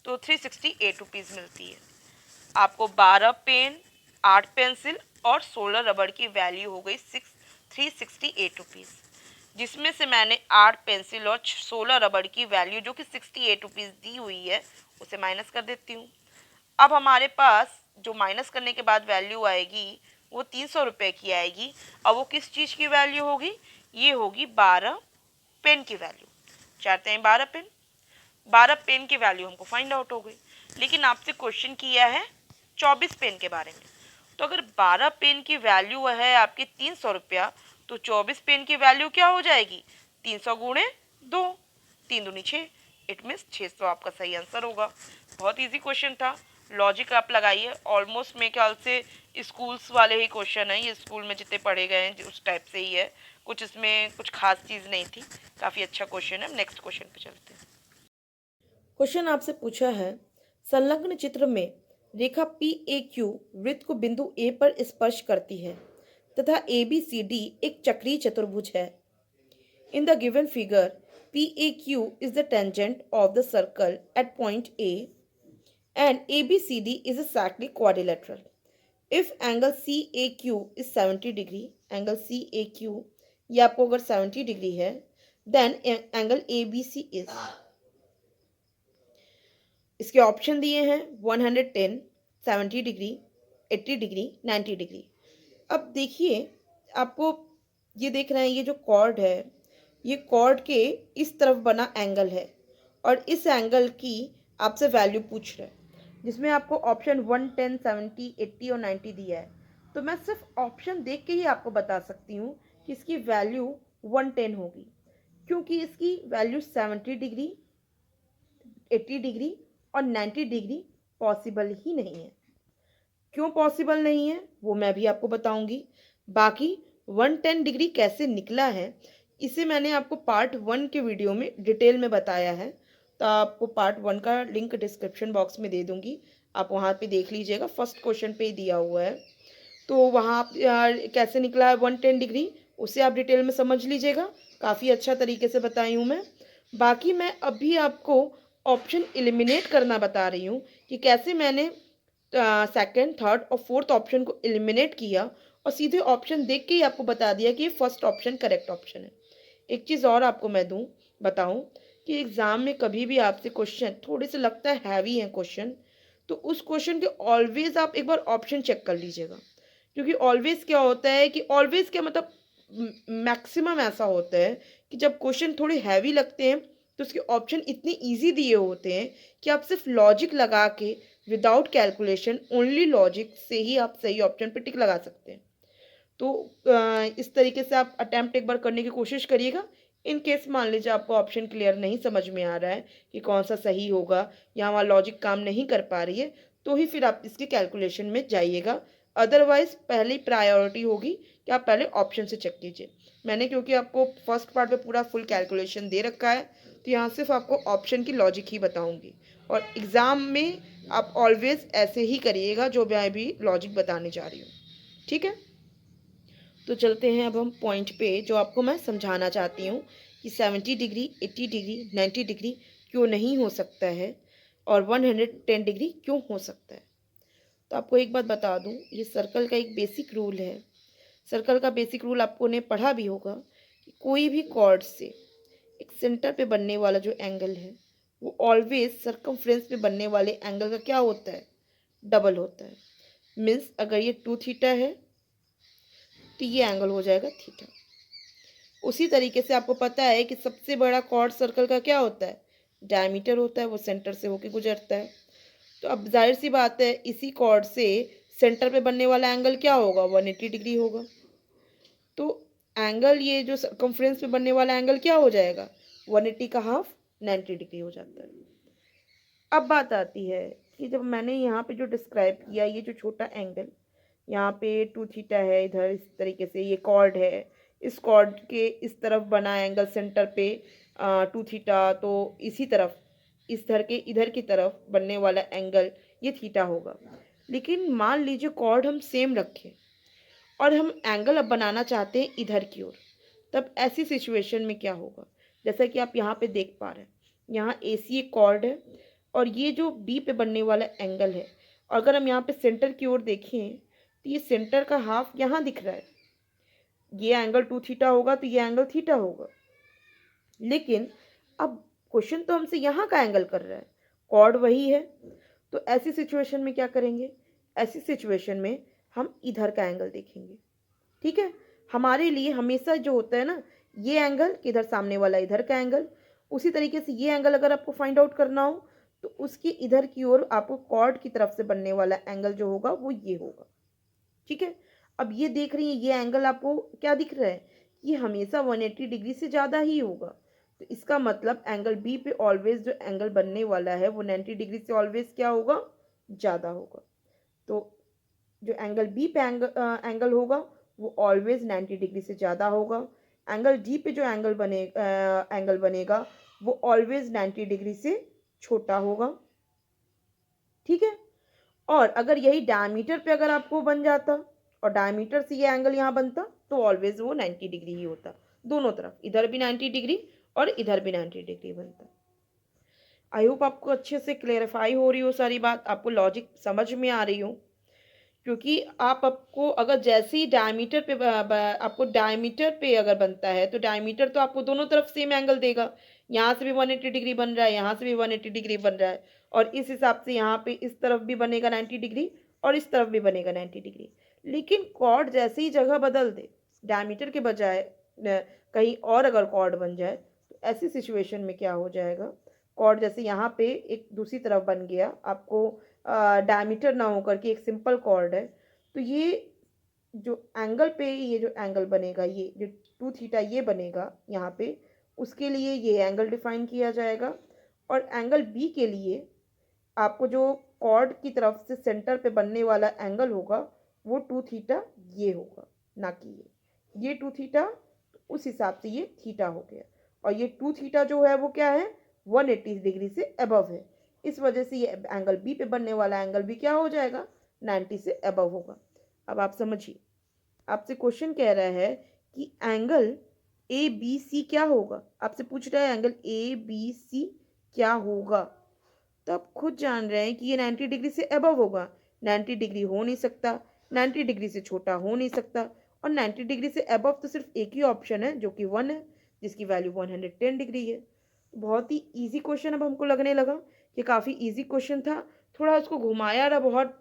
Speaker 1: तो 368 रुपीज़ मिलती है। आपको 12 पेन, 8 पेंसिल और 16 रबड़ की वैल्यू हो गई 368 रुपीज़, जिसमें से मैंने 8 पेंसिल और 16 रबड़ की वैल्यू जो कि 68 रुपीज़ दी हुई है उसे माइनस कर देती हूँ। अब हमारे पास जो माइनस करने के बाद वैल्यू आएगी वो 300 रुपये की आएगी। अब वो किस चीज़ की वैल्यू होगी, ये होगी 12 पेन की वैल्यू। चाहते हैं 12 पेन, 12 पेन की वैल्यू हमको फाइंड आउट हो गई। लेकिन आपसे क्वेश्चन किया है 24 पेन के बारे में, तो अगर 12 पेन की वैल्यू है आपकी 300 रुपया, तो 24 पेन की वैल्यू क्या हो जाएगी, 300 × 2, 3 दूनी 6, इट मीन्स 600 आपका सही आंसर होगा। बहुत इजी क्वेश्चन था, लॉजिक आप लगाइए। ऑलमोस्ट मेरे ख्याल से स्कूल्स वाले ही क्वेश्चन है, ये स्कूल में जितने पढ़े गए हैं उस टाइप से ही है, कुछ इसमें कुछ खास चीज़ नहीं थी, काफ़ी अच्छा क्वेश्चन है। नेक्स्ट क्वेश्चन पे चलते हैं।
Speaker 2: क्वेश्चन आपसे पूछा है, संलग्न चित्र में रेखा पी ए क्यू वृत्त को बिंदु ए पर स्पर्श करती है तथा ए बी सी डी एक चक्रीय चतुर्भुज है। In the given figure P A Q is the tangent of the circle at point A and A B C D is a cyclic quadrilateral. If angle C A Q is 70 degree, angle C A Q ये आपको अगर 70 degree है, then angle A B C is, इसके option दिए हैं 110, 70 degree, 80 degree, 90 degree. अब देखिए, आपको ये देख रहे हैं, ये जो कॉर्ड है, ये कॉर्ड के इस तरफ बना एंगल है और इस एंगल की आपसे वैल्यू पूछ रहे हैं, जिसमें आपको ऑप्शन 110, 70, 80 और 90 दिया है। तो मैं सिर्फ ऑप्शन देख के ही आपको बता सकती हूँ कि इसकी वैल्यू 110 होगी, क्योंकि इसकी वैल्यू 70 डिग्री, 80 डिग्री और 90 डिग्री पॉसिबल ही नहीं है। क्यों पॉसिबल नहीं है वो मैं भी आपको बताऊंगी। बाकी 110 डिग्री कैसे निकला है इसे मैंने आपको पार्ट 1 के वीडियो में डिटेल में बताया है, तो आपको पार्ट 1 का लिंक डिस्क्रिप्शन बॉक्स में दे दूंगी, आप वहाँ पे देख लीजिएगा, फर्स्ट क्वेश्चन पे ही दिया हुआ है। तो वहाँ आप कैसे निकला है 110 डिग्री उसे आप डिटेल में समझ लीजिएगा, काफ़ी अच्छा तरीके से बताई हूँ मैं। बाकी मैं अभी आपको ऑप्शन एलिमिनेट करना बता रही हूँ कि कैसे मैंने सेकंड, थर्ड और फोर्थ ऑप्शन को एलिमिनेट किया और सीधे ऑप्शन देख के ही आपको बता दिया कि ये फर्स्ट ऑप्शन करेक्ट ऑप्शन है। एक चीज़ और आपको मैं बताऊं कि एग्ज़ाम में कभी भी आपसे क्वेश्चन थोड़े से लगता है हैवी है क्वेश्चन, तो उस क्वेश्चन के ऑलवेज आप एक बार ऑप्शन चेक कर लीजिएगा, क्योंकि ऑलवेज क्या होता है कि ऑलवेज क्या मतलब मैक्सिमम ऐसा होता है कि जब क्वेश्चन थोड़े हैवी लगते हैं तो उसके ऑप्शन इतने इजी दिए होते हैं कि आप सिर्फ लॉजिक लगा के विदाउट कैलकुलेशन ओनली लॉजिक से ही आप सही ऑप्शन पे टिक लगा सकते हैं। तो इस तरीके से आप अटैम्प्ट एक बार करने की कोशिश करिएगा। इन केस मान लीजिए आपको ऑप्शन क्लियर नहीं समझ में आ रहा है कि कौन सा सही होगा या वहाँ लॉजिक काम नहीं कर पा रही है, तो ही फिर आप इसके कैलकुलेशन में जाइएगा। अदरवाइज पहली प्रायोरिटी होगी कि आप पहले ऑप्शन से चेक कीजिए। मैंने क्योंकि आपको फर्स्ट पार्ट में पूरा फुल कैलकुलेशन दे रखा है, तो यहाँ सिर्फ आपको ऑप्शन की लॉजिक ही बताऊंगी। और एग्ज़ाम में आप ऑलवेज ऐसे ही करिएगा जो मैं भी लॉजिक बताने जा रही हूँ, ठीक है। तो चलते हैं अब हम पॉइंट पे, जो आपको मैं समझाना चाहती हूँ कि 70 डिग्री, 80 डिग्री, 90 डिग्री क्यों नहीं हो सकता है और 110 डिग्री क्यों हो सकता है। तो आपको एक बात बता दूँ, ये सर्कल का एक बेसिक रूल है। सर्कल का बेसिक रूल आपको ने पढ़ा भी होगा कि कोई भी कॉर्ड से एक सेंटर पे बनने वाला जो एंगल है वो ऑलवेज सर्कमफ्रेंस पे बनने वाले एंगल का क्या होता है, डबल होता है। मीन्स अगर ये 2 थीटा है तो ये एंगल हो जाएगा थीटा। उसी तरीके से आपको पता है कि सबसे बड़ा कॉर्ड सर्कल का क्या होता है, डायमीटर होता है, वो सेंटर से होके गुजरता है। तो अब जाहिर सी बात है इसी कॉर्ड से सेंटर पे बनने वाला एंगल क्या होगा, 180 डिग्री होगा। तो एंगल ये जो सर्कमफ्रेंस पे बनने वाला एंगल क्या हो जाएगा, 180 का हाफ 90 डिग्री हो जाता है। अब बात आती है कि जब मैंने यहाँ पे जो डिस्क्राइब किया, ये जो छोटा एंगल यहाँ पे 2 थीटा है, इधर इस तरीके से ये कॉर्ड है, इस कॉर्ड के इस तरफ बना एंगल सेंटर पे 2 थीटा, तो इसी तरफ इधर की तरफ बनने वाला एंगल ये थीटा होगा। लेकिन मान लीजिए कॉर्ड हम सेम रखें और हम एंगल अब बनाना चाहते हैं इधर की ओर, तब ऐसी सिचुएशन में क्या होगा। जैसा कि आप यहाँ पे देख पा रहे हैं, यहाँ AC एक कॉर्ड है और ये जो B पे बनने वाला एंगल है, और अगर हम यहाँ पे सेंटर की ओर देखें तो ये सेंटर का हाफ यहाँ दिख रहा है। ये एंगल 2 थीटा होगा तो ये एंगल थीटा होगा। लेकिन अब क्वेश्चन तो हमसे यहाँ का एंगल कर रहा है, कॉर्ड वही है। तो ऐसी सिचुएशन में क्या करेंगे, ऐसी सिचुएशन में हम इधर का एंगल देखेंगे, ठीक है। हमारे लिए हमेशा जो होता है ना, ये एंगल कि इधर सामने वाला इधर का एंगल, उसी तरीके से ये एंगल अगर आपको फाइंड आउट करना हो तो उसकी इधर की ओर आपको कॉर्ड की तरफ से बनने वाला एंगल जो होगा वो ये होगा, ठीक है। अब ये देख रही हैं, ये एंगल आपको क्या दिख रहा है, ये हमेशा 180 डिग्री से ज़्यादा ही होगा। तो इसका मतलब एंगल बी पे ऑलवेज जो एंगल बनने वाला है वो 90 डिग्री से ऑलवेज क्या होगा, ज़्यादा होगा। तो जो एंगल बी पे एंगल होगा वो ऑलवेज 90 डिग्री से ज़्यादा होगा। एंगल डी पे जो एंगल बनेगा वो ऑलवेज 90 डिग्री से छोटा होगा, ठीक है। और अगर यही डायमीटर पे अगर आपको बन जाता और डायमीटर से ये एंगल यहाँ बनता तो ऑलवेज वो 90 डिग्री ही होता, दोनों तरफ, इधर भी 90 डिग्री और इधर भी 90 डिग्री बनता। आई होप आपको अच्छे से क्लेरिफाई हो रही हो सारी बात, आपको लॉजिक समझ में आ रही हो। क्योंकि आपको अगर जैसे ही डायमीटर पे आपको डायमीटर पे अगर बनता है तो डायमीटर तो आपको दोनों तरफ सेम एंगल देगा। यहाँ से भी 180 डिग्री बन रहा है, यहाँ से भी 180 डिग्री बन रहा है, और इस हिसाब से यहाँ पे इस तरफ भी बनेगा 90 डिग्री और इस तरफ भी बनेगा 90 डिग्री। लेकिन कॉर्ड जैसे ही जगह बदल दे, डायमीटर के बजाय कहीं और अगर कॉर्ड बन जाए, तो ऐसी सिचुएशन में क्या हो जाएगा, कॉर्ड जैसे यहाँ पे एक दूसरी तरफ बन गया, आपको डायमीटर ना होकर के एक सिंपल कॉर्ड है, तो ये जो एंगल पे ये जो एंगल बनेगा, ये जो 2 थीटा ये बनेगा यहाँ पे, उसके लिए ये एंगल डिफाइन किया जाएगा। और एंगल बी के लिए आपको जो कॉर्ड की तरफ से सेंटर पे बनने वाला एंगल होगा वो 2 थीटा ये होगा, ना कि ये 2 थीटा, तो उस हिसाब से ये थीटा हो गया। और ये 2 थीटा जो है वो क्या है, 180 डिग्री से अबव है। इस वजह से ये एंगल बी पे बनने वाला एंगल भी क्या हो जाएगा, 90 से अबव होगा। अब आप समझिए, आपसे क्वेश्चन कह रहा है कि एंगल ए बी सी क्या होगा, आपसे पूछ रहा है एंगल ए बी सी क्या होगा। तो आप खुद जान रहे हैं कि ये 90 डिग्री से अबव होगा, 90 डिग्री हो नहीं सकता, 90 डिग्री से छोटा हो नहीं सकता, और 90 डिग्री से अबव तो सिर्फ एक ही ऑप्शन है जो कि 1 है, जिसकी वैल्यू 110 डिग्री है। बहुत ही इजी क्वेश्चन अब हमको लगने लगा कि काफ़ी इजी क्वेश्चन था, थोड़ा उसको घुमाया रहा बहुत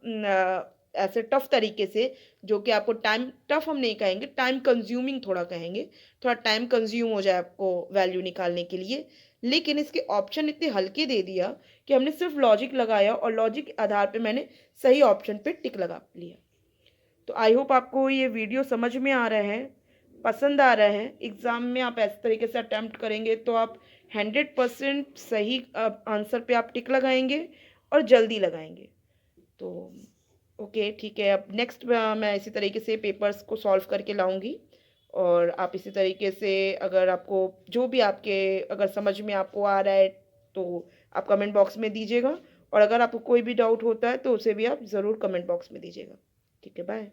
Speaker 2: ऐसे टफ तरीके से, जो कि आपको टाइम, टफ हम नहीं कहेंगे, टाइम कंज्यूमिंग थोड़ा कहेंगे, थोड़ा टाइम कंज्यूम हो जाए आपको वैल्यू निकालने के लिए। लेकिन इसके ऑप्शन इतने हल्के दे दिया कि हमने सिर्फ लॉजिक लगाया और लॉजिक के आधार पे मैंने सही ऑप्शन पे टिक लगा लिया। तो आई होप आपको ये वीडियो समझ में आ रहा है, पसंद आ रहा है। एग्ज़ाम में आप इस तरीके से अटैम्प्ट करेंगे तो आप 100% सही आंसर पे आप टिक लगाएंगे और जल्दी लगाएंगे। तो ओके ठीक है, अब नेक्स्ट मैं इसी तरीके से पेपर्स को सॉल्व करके लाऊंगी। और आप इसी तरीके से अगर आपको जो भी आपके अगर समझ में आपको आ रहा है तो आप कमेंट बॉक्स में दीजिएगा, और अगर आपको कोई भी डाउट होता है तो उसे भी आप ज़रूर कमेंट बॉक्स में दीजिएगा। ठीक है, बाय।